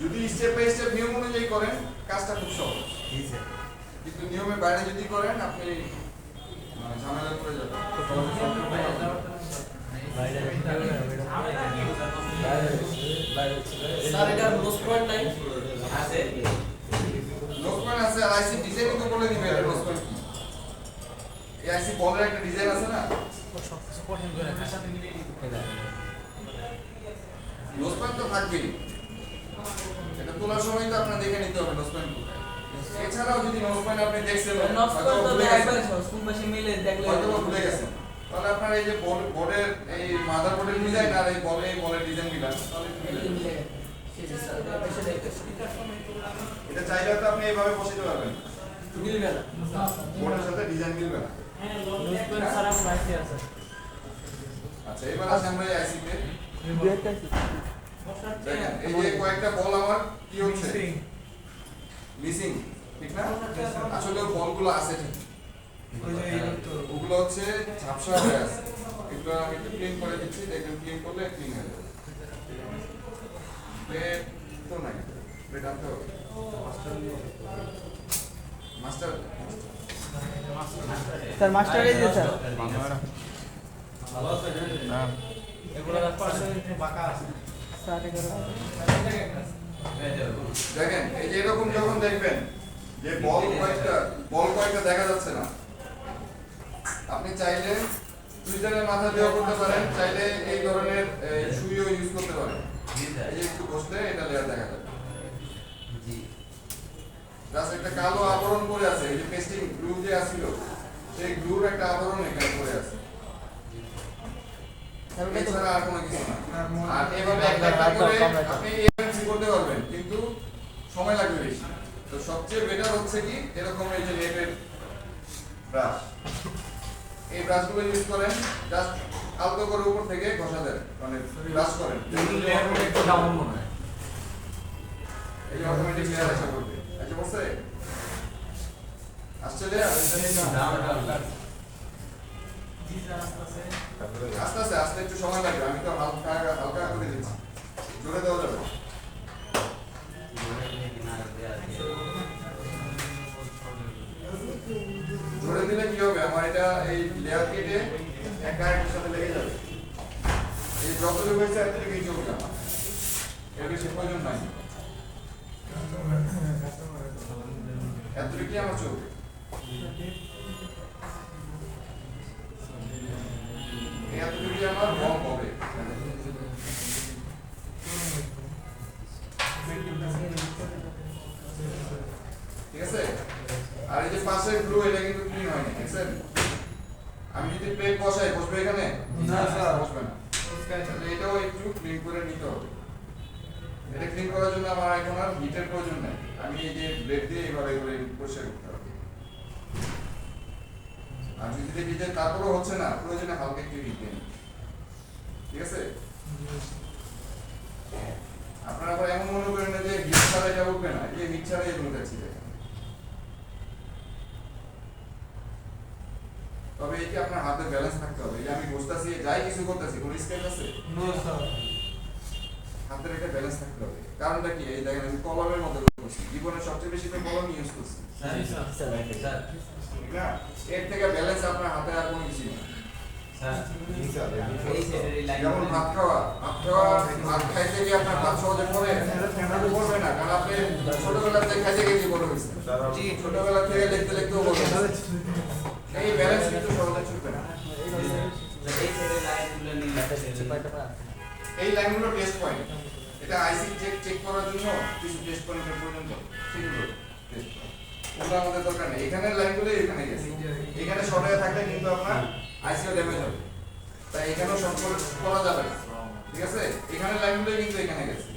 যদি স্টেপ বাই স্টেপ নিয়ম অনুযায়ী করেন কাজটা খুব সহজ কিন্তু নিয়মের বাইরে যদি করেন আপনি ঝামেলা করে যাবেন স্যার এটা নোজ পয়েন্ট নাই আছে নোজ পয়েন্ট আছে আর আইসি ডিজাইন তো বলে দিবে নোজ পয়েন্ট কি এই আইসি বলের একটা ডিজাইন আছে না সবকিছু কঠিন করে রাখা নোজ পয়েন্ট তো থাকবেই এটা তোলার সময় তো আপনার দেখে নিতে হবে নোজ পয়েন্ট কোথায় এছাড়াও যদি নোজ পয়েন্ট আপনি দেখছেন নক্স হয়তো তো ভুলে একবার গেছেন, স্কুল পাশে মিলে দেখলে হয়তো বা ভুলে গেছেন তাহলে আপনার এই যে বোর্ডের এই মাদারবোর্ডের ডিজাইন আর এই বলের ডিজাইন মিলান তাহলে মিলে যাবে। এটা চাইলে তো আপনি এইভাবে বসাতে পারবেন মিলবে না বোর্ডের সাথে ডিজাইন মিলবে না নোজ পয়েন্ট স্যার আমার আইসি আছে আচ্ছা এবার আসেন আমরা এই আইসিতে দেখেন এই যে কয়েকটা বল আমার কি হচ্ছে মিসিং ঠিক না আসলে বলগুলো আছে ঠিক ওগুলো হচ্ছে ঝাপসা হয়ে আছে এগুলো আমি একটু ক্লিন করে দিচ্ছি দেখেন ক্লিন করলে ক্লিন হয়ে যাবে প্লেট তো নাই প্লেট আনতে হবে মাস্টার স্যার মাস্টার এই যে স্যার এগুলো বাঁকা আছে স্যার এগুলো দেখেন এই যে এরকম যখন দেখবেন যে বল কয়েকটা দেখা যাচ্ছে না আপনি চাইলে টুইটারের মাথা দেওয়া করতে পারেন চাইলে এই ধরনের সুইও ইউজ করতে পারেন এই যে একটু বসলে এটা লেয়ার দেখা যাবে জাস্ট একটা কালো আবরণ পড়ে আছে এই যে পেস্টিং গ্লু যে আছিল সেই গ্লুর একটা আবরণ এখানে পড়ে আছে এছাড়া আর কোনো কিছু না আর এভাবে একটা করে আপনি এমসি করতে পারবেন কিন্তু সময় লাগবে বেশি তো সবচেয়ে বেটার হচ্ছে কি এরকম এই যে নেটের ব্রাশ এই ব্রাশগুলো ইউজ করেন জাস্ট আলতো করে উপর থেকে ঘষা দেন মানে ব্রাশ করেন একটু ডাউন মনে হয় এই যে অটোমেটিক লেয়ার এসে পড়বে এসে পড়ছে অস্ট্রেলিয়া আস্তে আস্তে আস্তে একটু সময় লাগবে আমি তো হালকা হালকা করে দিচ্ছি জোরে দেওয়া যাবে জোরে দিলে কি হবে আমার এটা এই লেয়ার কেটে একা একটার সাথে লেগে যাবে এই যতটুকু হয়েছে এতটুকুই চলবে আমার এর বেশি প্রয়োজন নাই এতটুকুই আমার চলবে এতটুকুই আমার বম হবে ঠিক আছে আর এই যে পাশে ব্লু এটা কিন্তু ক্লিন হয়নি দেখছেন আমি যদি প্লেট বসাই বসবে এখানে না স্যার বসবে না তাহলে এটাও একটু ক্লিন করে নিতে হবে এটা ক্লিন করার জন্য আমার এখন আর হিটের প্রয়োজন নেই আমি এই যে ব্লেড দিয়ে এভাবে করে পরিষ্কার করতে হবে আর যদি দেখি যে তারপরেও হচ্ছে না প্রয়োজনে হালকা একটু হিট দিন ঠিক আছে আপনারা আবার এমন মনে করেন না যে হিট ছাড়া এটা উঠবে না এই হিট ছাড়া এগুলো যাচ্ছে তবে এই কি আপনার হাতে ব্যালেন্স থাকতে হবে এই আমি বসতাছি যাই কিছু করতেছি কোন স্কেল আছে নো স্যার হাতের একটা ব্যালেন্স থাকতে হবে কারণটা কি এই দেখেন আমি কলমের মধ্যে করছি জীবনে সবচেয়ে বেশি তো কলম ইউজ করছি ঠিক না এর থেকে ব্যালেন্স আপনার হাতে আর কোনো কিছু নেই যেমন ভাত খাওয়া ভাত খাইতে গিয়ে আপনার ভাত সহজে পড়ে ঠান্ডাতে পড়বে না কারণ আপনি ছোটবেলা থেকে খাইতে গিয়ে বড় হয়েছে ছোটবেলা থেকে লিখতে লিখতেও বড় হয়েছে এই ব্যালেন্স কিন্তু সহজে ছুটবে না এই লাইনগুলো টেস্ট পয়েন্ট এটা আইসি চেক করার জন্য কিছু টেস্ট পয়েন্টের প্রয়োজন পড়ে সেগুলো টেস্ট ওগুলো আমাদের দরকার নেই এখানের লাইনগুলো এখানে গেছে এখানে শর্ট হয়ে থাকলে কিন্তু আপনার আইসিও ড্যামেজ হবে তাই এখানেও শর্ট করা যাবে না ঠিক আছে এখানের লাইনগুলো কিন্তু এখানে গেছে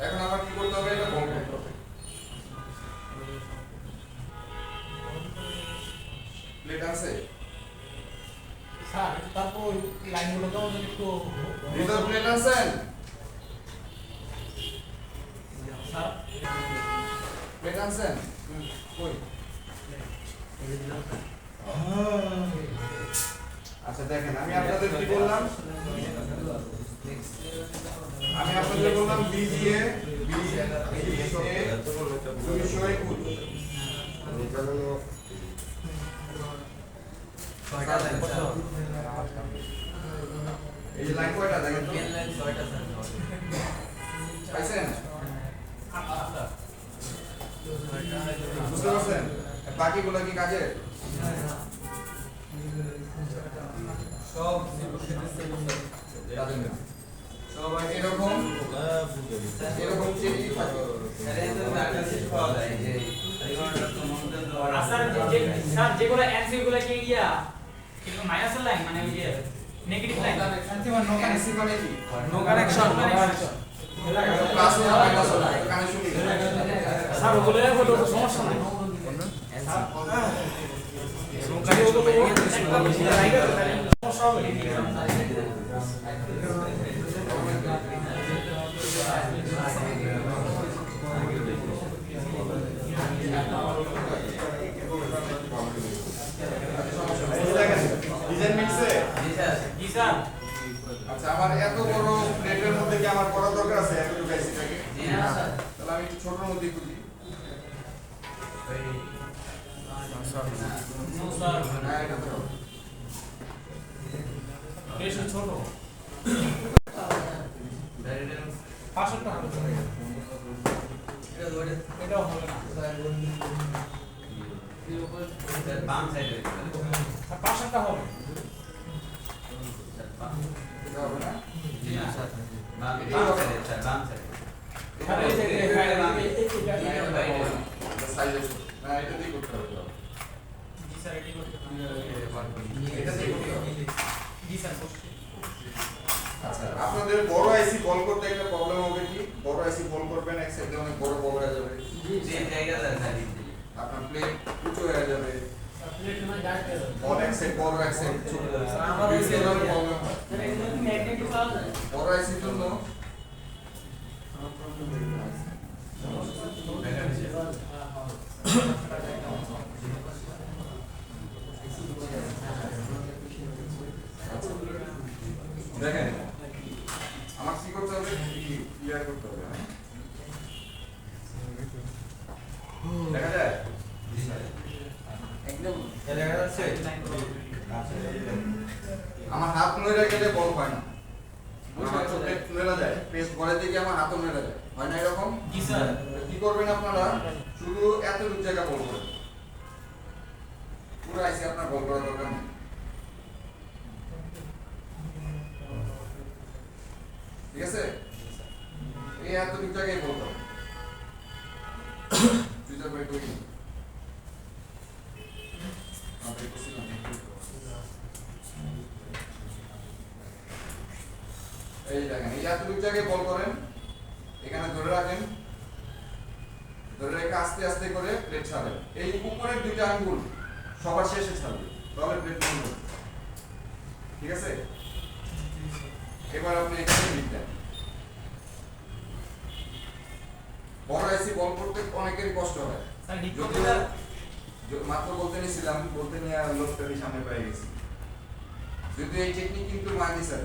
এখন আমার কি করতে হবে এটা বন্ধ করতে হবে প্লেট আছে স্যার তারপর ওই লাইনগুলো তো আমাদের একটু ভিতর প্লেট আছেন স্যার প্লেট আছেন কই আচ্ছা দেখেন আমি আপনাদের কি বললাম বিজিএ 221 এই যে লাইন কয়টা দেখেন তো লাইন 6টা স্যার পাইছেন বুঝতে পারছেন বাকিগুলো কি কাজে সব সবাই এরকম চেরি থাকে স্যার যেগুলো এনসি গুলো কি ইয়া কিন্তু মাইনাসের লাইন মানে ওই যে নেগেটিভ লাইন এনসি মানে এনসি মানে কি নো কানেকশন প্লাস না মাইনাস না কানেকশন কি স্যার ওগুলো হলো সমস্যা নাই ডিজাইন মিক্সে জি স্যার আচ্ছা আমার এত বড় প্লেটের মধ্যে কি আমার করা দরকার আছে এতটুকু আইসিটাকে জি না স্যার তাহলে আমি একটু ছোটর মধ্যে খুঁজি স্যার হ্যাঁ এটা তো বেশি ছোট 500 টাকা এটাও হবে না বাম সাইডে 500 টাকা হবে এটা হবে না জি না স্যার বাম সাইডে স্যার বাম সাইডে আর এই যে সাইজে না এটা দিয়ে করতে হবে জি স্যার এটাই করতে হবে এটা দিয়ে করতে হবে জি স্যার আচ্ছা আপনাদের বড় আইসি বল করতে একটা প্রবলেম হবে কি বড় আইসি বল করবেন এক সাইডে অনেক বড় বল হয়ে যাবে সেম জায়গা স্যার আপনার প্লেট উঁচু হয়ে যাবে প্লেট মানে গাড়িতে বল এক সাইড বড় এক সাইড ছোট আমার ওই প্রবলেম হয় ম্যাগনেটিক পাওয়া যায় বড় আইসির জন্য দেখেন আমার কি করতে হবে, ক্লিয়ার করতে হবে, হ্যাঁ? দেখা যায় একদম দেখা যাচ্ছে আমার হাত নড়ে গেলে বল হয় না, আমার হাত নড়ে যায়, প্রেস করে দিকে আমার হাতও নড়ে যায়, হয় না এরকম? জি স্যার। কি করবেন আপনারা, শুধু এতটুকু জায়গা বল করবেন, পুরো আইসি আপনার বল করার দরকার নেই। ঠিক আছে, এই এতটুকু জায়গায় বল করবেন। ফিউচার বাই করি এই দেখেন, এই এতটুকু জায়গায় বল করেন, এখানে ধরে রাখেন, ধরে রেখে আস্তে আস্তে করে প্লেট ছাড়েন। এই উপরের দুইটা আঙ্গুল সবার শেষে ছাড়বে, তবে প্লেট বন্ধ। ঠিক আছে, এবার আপনি এখানে লিখবেন। বড় আইসি বল করতে অনেকেরই কষ্ট হয়, স্যার ঠিক যদিও করতে স্যার মাত্র বলতে নিয়েছিলাম, বলতে নিয়ে লোকটাকে সামনে পেয়ে গেছি। যদি এই টেকনিক কিন্তু মানি স্যার,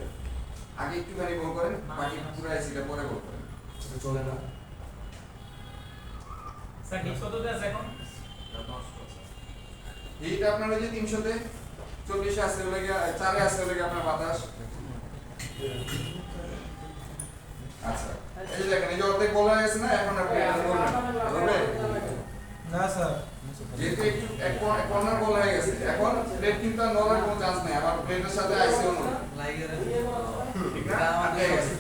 আগে একটুখানি বল করেন, বাকি পুরো আইসিটা পরে বল করেন, চলে না। স্যার ঠিক কততে আছে এখন? এইটা আপনার ওই যে 300-তে 40 আছে, ওই লাগে 4-এ আছে, ওই লাগে আপনার বাতাস। আচ্ছা, এই যে দেখেন, এই যে অর্ধেক বলা হয়ে গেছে না, এখন আপনি এটা বলবেন, হবে? না স্যার, যেহেতু একটু এক কর্নার বলা হয়ে গেছে, এখন প্লেট কিন্তু আর নড়ার কোনো চান্স নেই, আবার প্লেটের সাথে আইসিও নড়ে, ঠিক না? আটকে গেছে।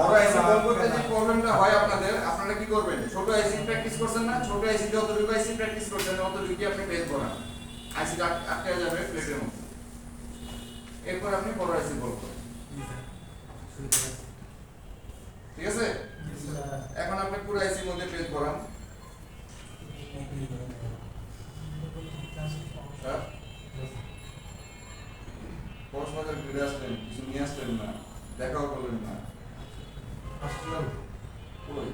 বড় আইসি বল করতে যে প্রবলেমটা হয় আপনাদের, আপনারা কি করবেন, ছোট আইসি প্র্যাকটিস করছেন না, ছোট আইসি যতটুকু আইসি প্র্যাকটিস করছেন ততটুকুই আপনি পেজ করান, আইসিটা আটকে যাবে প্লেটের মধ্যে। এরপর আপনি বড় আইসি বল করবেন, ঠিক আছে? এখন আপনি পুরো আইসির মধ্যে পেজ করান। স্যার কক্সবাজার ঘুরে আসলেন, কিছু নিয়ে আসলেন না, দেখাও করলেন না, আসলাম কই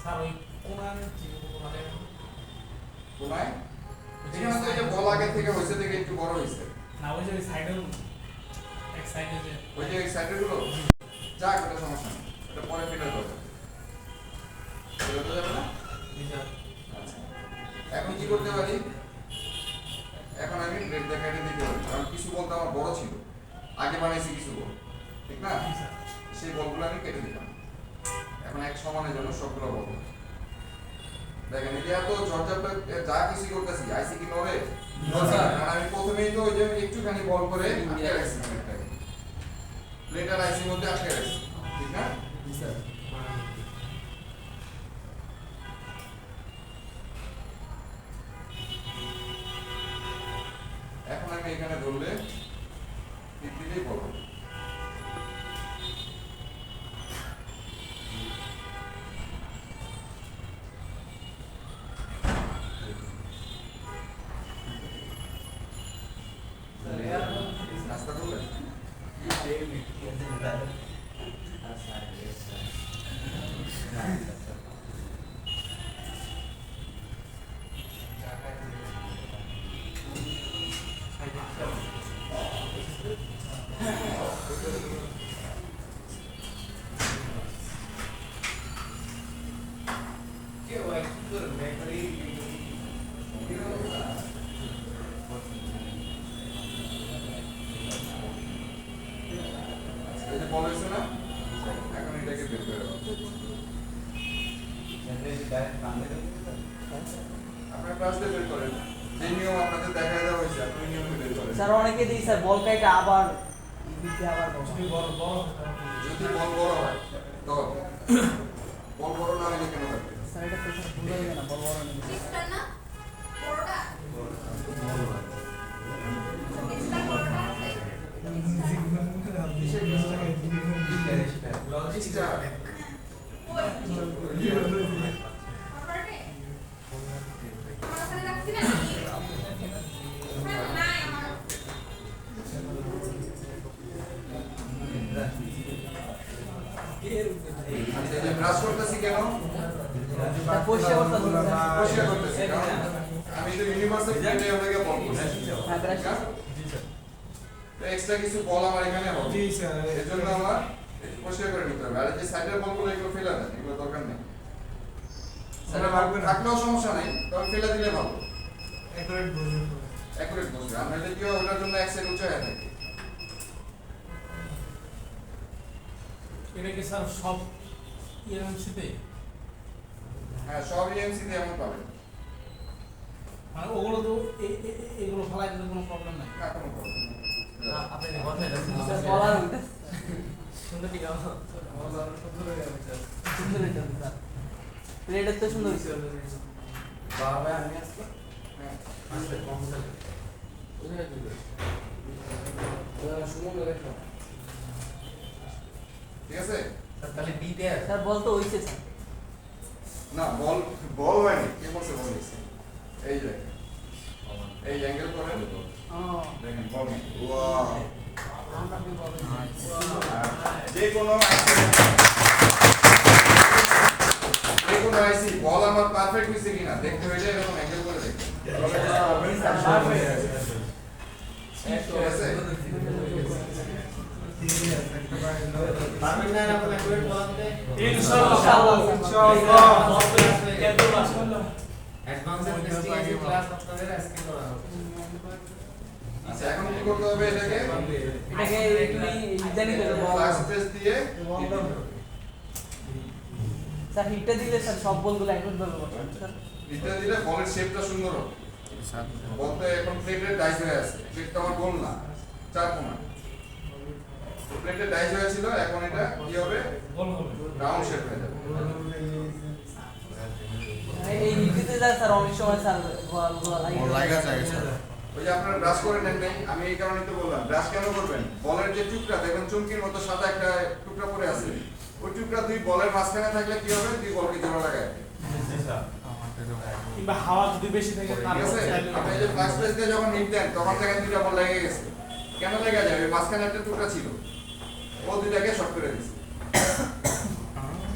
স্যার ওই কোনার মানে কোনায়? এখানে তো এই যে বল আগে থেকে হয়েছে থেকে একটু বড় হয়েছে, না ওই যে সাইডের এক সাইডে যে ওই যে সাইডের গুলো যা একটা সমস্যা নেই, এটা পরে ফিটার করবে, ফিটার যাবে না? আচ্ছা, এখন কি করতে পারি, এখন আমি প্লেট দেখাইতে দিতে পারি, কারণ কিছু বলতে আমার বড় ছিল, আগে বানাইছি কিছু বল, ঠিক না? সেই বলগুলো আমি কেটে দিলাম, এখন এক সমানের জন্য সবগুলো বল। দেখেন, এই যে এত ঝরঝরটা যা কিছু করতেছি, আইসি কি নড়ে? কারণ আমি প্রথমেই তো ওই যে একটুখানি বল করে আটকে রাখছি প্লেটটাকে, প্লেট আর আইসির মধ্যে আটকে রাখছি, ঠিক না? এখন আমি এখানে ধরলে টিপ দিলেই বল হবে। নাস্তা করলেন? এই যে বল হয়েছে না, এখন এটাকে বের করে দাও। আপনার ক্লাস দিয়ে বের করেন, যে নিয়ম আপনাদের দেখা দেওয়া হয়েছে আপনি ওই নিয়মে বের করেন। স্যার অনেকে দিই স্যার বল কাইটা আবার দিতে আবার বড় বড় যদি বল বড় হয় তখন, বল বড় না হলে কেন থাকবে? স্যার এটা তো স্যার ভুল হয়ে না বল বড় নেই মিস্টার না বড়টা লজিকটা আমারটা আমার কাছে রাখছিলেন নাই আমার আচ্ছা এই যে ব্রাশ করতেছি কেন? স্যার পরিষ্কার করতে হবে স্যার। পরিষ্কার করতেছি কারণ আমি তো ইউনিভার্সাল প্লেটে আপনাকে বল করছি। হ্যাঁ ব্রাশ এক্সট্রা কিছু বল আমার এখানে হবে। জি স্যার এর জন্য আমার একটু পরিষ্কার করে নিতে হবে। আর এই যে সাইডের বলগুলো এগুলো ফেলে দেন, এগুলো দরকার নেই। সাইডের বল থাকলেও সমস্যা নেই, তবে ফেলে দিলে ভালো। অ্যাকুরেট বুঝুন অ্যাকুরেট বসবে। আমরা এটা কি ওটার জন্য এক সাইড উঁচু হয়ে থাকে। এটা কি স্যার সব ইএমসিতে হ্যাঁ সব ইএমসি দিয়ে এমন পাবেন। মানে ওগুলো তো এগুলো ফেলাই দিলে কোনো প্রবলেম নাই। না কোনো প্রবলেম নেই। আপনি বলছেন স্যার বলার ওইটা সুন্দর ঠিক আছে সুন্দর এটা স্যার প্লেটের তো সুন্দর হয়েছে বাবা আমি আজকে হ্যাঁ আসলে কম্পিউটার ওখানে দিবে সুমন রেখো ঠিক আছে? স্যার তাহলে বি তে স্যার বল তো হইছে স্যার না বল বল হয়নি, কে বলছে বল হয়েছে? এই যে এই অ্যাঙ্গেল করেন, ও দেখেন বল নেই। ওয়াও, আমরা কি বল যে কোনো আইসি বল আমার পারফেক্ট হয়েছে কিনা দেখতে হইলে এরকম অ্যাঙ্গেল করে দেখতে। ঠিক আছে? পারবেন না আপনারা অ্যাকুরেট বলাতে ইনশাআল্লাহ অ্যাডভান্স ইনভেস্টিগেশন ক্লাস আপনাদের আজকে করা হবে। আচ্ছা এখন কি করতে হবে এটাকে? এটাকে তুমি জানি তো ফ্লাশ স্পেস দিয়ে স্যার হিটটা দিলে স্যার সব বলগুলো একদম ভাবে করতে স্যার এটা দিলে বলের শেপটা সুন্দর হবে। বলতে এখন প্লেটের ডাইস হয়ে আছে, প্লেটটা আমার গোল না, চার কোণা। প্লেটের ডাইস হয়ে ছিল, এখন এটা কি হবে? বল হবে রাউন্ড শেপ হয়ে যাবে। এই হিটতে যা স্যার অনেক সময় স্যার বলগুলো লাগে ওই যে আপনারা ব্রাশ করে নেন নাই, আমি এই কারণে তো বললাম ব্রাশ কেন করবেন? বলের যে টুকরা দেখেন চুমকির মতো সাদা একটা টুকরা পড়ে আছে, ওই টুকরা দুই বলের মাঝখানে থাকলে কি হবে? দুই বলকে জোড়া লাগায়। কিংবা হাওয়া যদি বেশি থাকে ঠিক তারপর আছে? আপনি এই যে ফ্লাশ প্রেস দিয়ে যখন হিট দেন তখন দেখেন দুইটা বল লেগে গেছে। কেন লেগে যাবে? মাঝখানে একটা টুকরা ছিল, ও দুইটাকে শর্ট করে দিছে।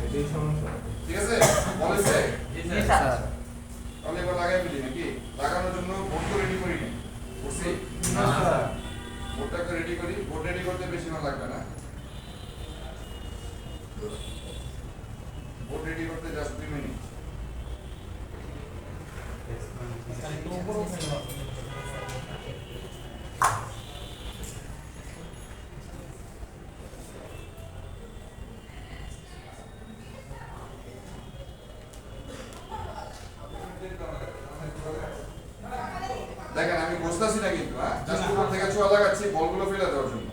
এটাই সমস্যা ঠিক আছে? বলেছে জি স্যার তাহলে এবার লাগাই ফেলি নাকি? লাগানোর জন্য বোর্ড তো রেডি করি নি, করছি? না স্যার বোর্ডটাকে রেডি করি। বোর্ড রেডি করতে বেশি সময় লাগবে না, বোর্ড রেডি করতে জাস্ট 2 মিনিট। দেখেন আমি বসতাছি না কিন্তু, হ্যাঁ জাস্ট উপর থেকে ছোঁয়া লাগাচ্ছি বলগুলো ফেলে দেওয়ার জন্য।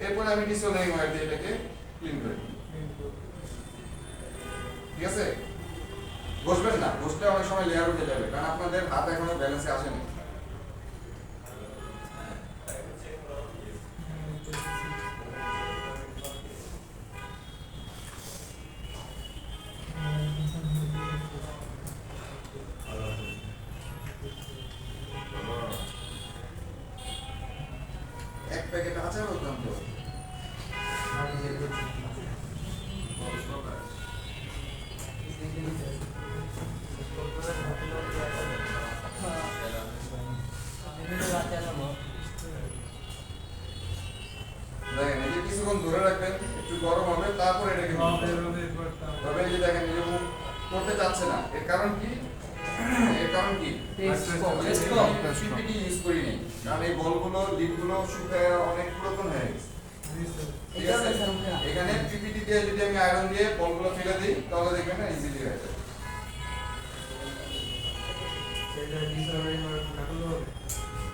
এরপরে আমি ডিসোনেটিং ওয়্যার দিয়ে এটাকে ক্লিন করে দিই। ঠিক আছে? বসবেন না, বসলে অনেক সময় লেয়ার উঠে যাবে, কারণ আপনাদের হাত এখনো ব্যালেন্সে আসেনি। এক প্যাকেট আচার হতাম তো দেখেন এই যে কিছুক্ষণ ধরে রাখবেন, একটু গরম হবে, তারপর এটাকে তবে এই যে দেখেন এই যে মুখ করতে চাচ্ছে না, এর কারণ কি? এর কারণ কি? পিপিটি ইউজ করি নি, কারণ এই বলগুলো লিডগুলো শুকায় অনেক পুরাতন হয়ে গেছে। ঠিক আছে? এখানে পিপিটি দিয়ে যদি আমি আয়রন দিয়ে বলগুলো ফেলে দিই তাহলে দেখবেন না ইজিলি হয়ে যাবে।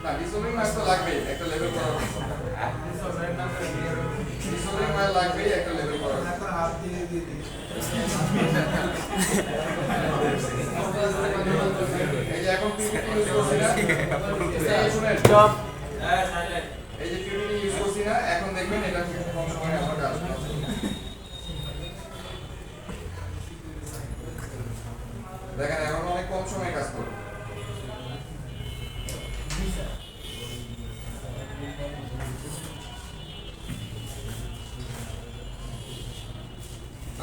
না ডিসোলিং মাছ তো লাগবেই একটা লেভেল করার জন্য। ডিসোলিং মাছ লাগবেই একটা লেভেল করার জন্য। হাত দিয়ে দিয়ে দিই এই যে এখন পিপিটি ইউজ করছি না, এই শুনেন এই যে পিপিটি ইউজ করছি না, এখন দেখবেন এটা খুব কম সময়ে আমার কাজ হবে। দেখেন এখন অনেক কম সময়ে কাজ করবে।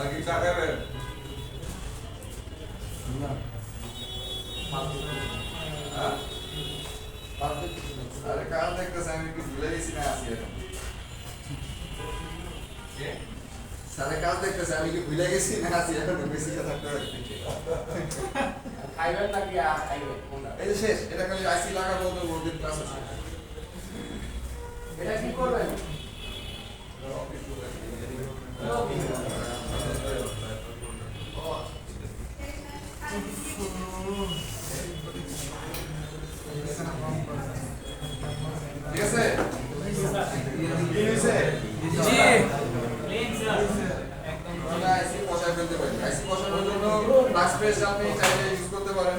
আগে টাকা লাগাবেন হ্যাঁ? আরে কাজ দেখতেছে আমি একটু ভুলে গেছি না আসি এখন স্যারে কাজ দেখতেছে আমি কি ভুলে গেছি না আসি এখন বেশি কথা থাকতে হবে খাইবেন নাকি খাইবেন কোনটা এই যে শেষ এটা খালি আইসি লাগাবো তো ওদের ক্লাস আছে এটা কি করবেন ঠিক আছে কি হয়েছে জি প্লেন স্যার আমরা আইসি বসায় ফেলতে পারি আইসি বসানোর জন্য ফ্লাক্স পেজ আপনি চাইলে ইউজ করতে পারেন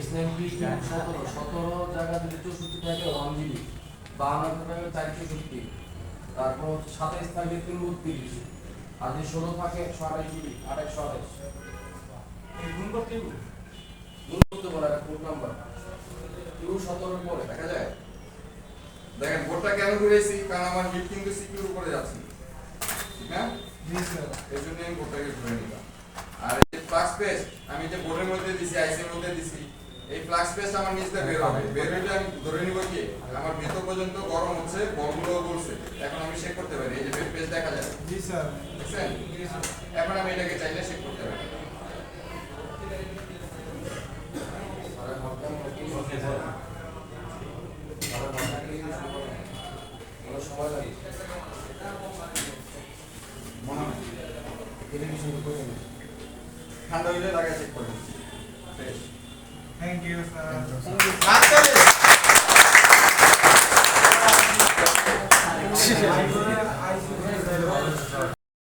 SNMP 17 জায়গা যদি 64 থাকে 1 GB 52 থাকে 460 তারপর 27 থাকে 332 আর যদি 16 থাকে 128 GB 2828 এই গুণ করতে হবে। গুণ করতে বলা এটা কোড নাম্বার কিউ 17 এর পরে দেখা যায় দেখেন বোর্ডটা কেন ঘুরেছি কারণ আমার হিট কিন্তু সিপিইউর উপরে যাচ্ছে ঠিক না জি স্যার এই জন্য আমি বোর্ডটাকে ঘুরে নিলাম আর এই ফ্লাক্স পেজ আমি যে বোর্ডের মধ্যে দিছি আইসির মধ্যে দিছি এই ফ্লাক্স পেজ আমার নিচ দিয়ে বের হবে বের হইলে আমি ধরে নিব কি আমার ভিতর পর্যন্ত গরম হচ্ছে বলগুলো বলছে এখন আমি চেক করতে পারি এই যে পেজ দেখা যায় জি স্যার দেখছেন এখন আমি এটাকে চাইলে চেক করতে পারি আরে ঘন্টা কি করতে আরে ঘন্টা কি সময় লাগে মনে হয় টেলিভিশন করে ঠান্ডা হইলে লাগে চেক করে ফ্রেশ থ্যাংক ইউ স্যার আচ্ছা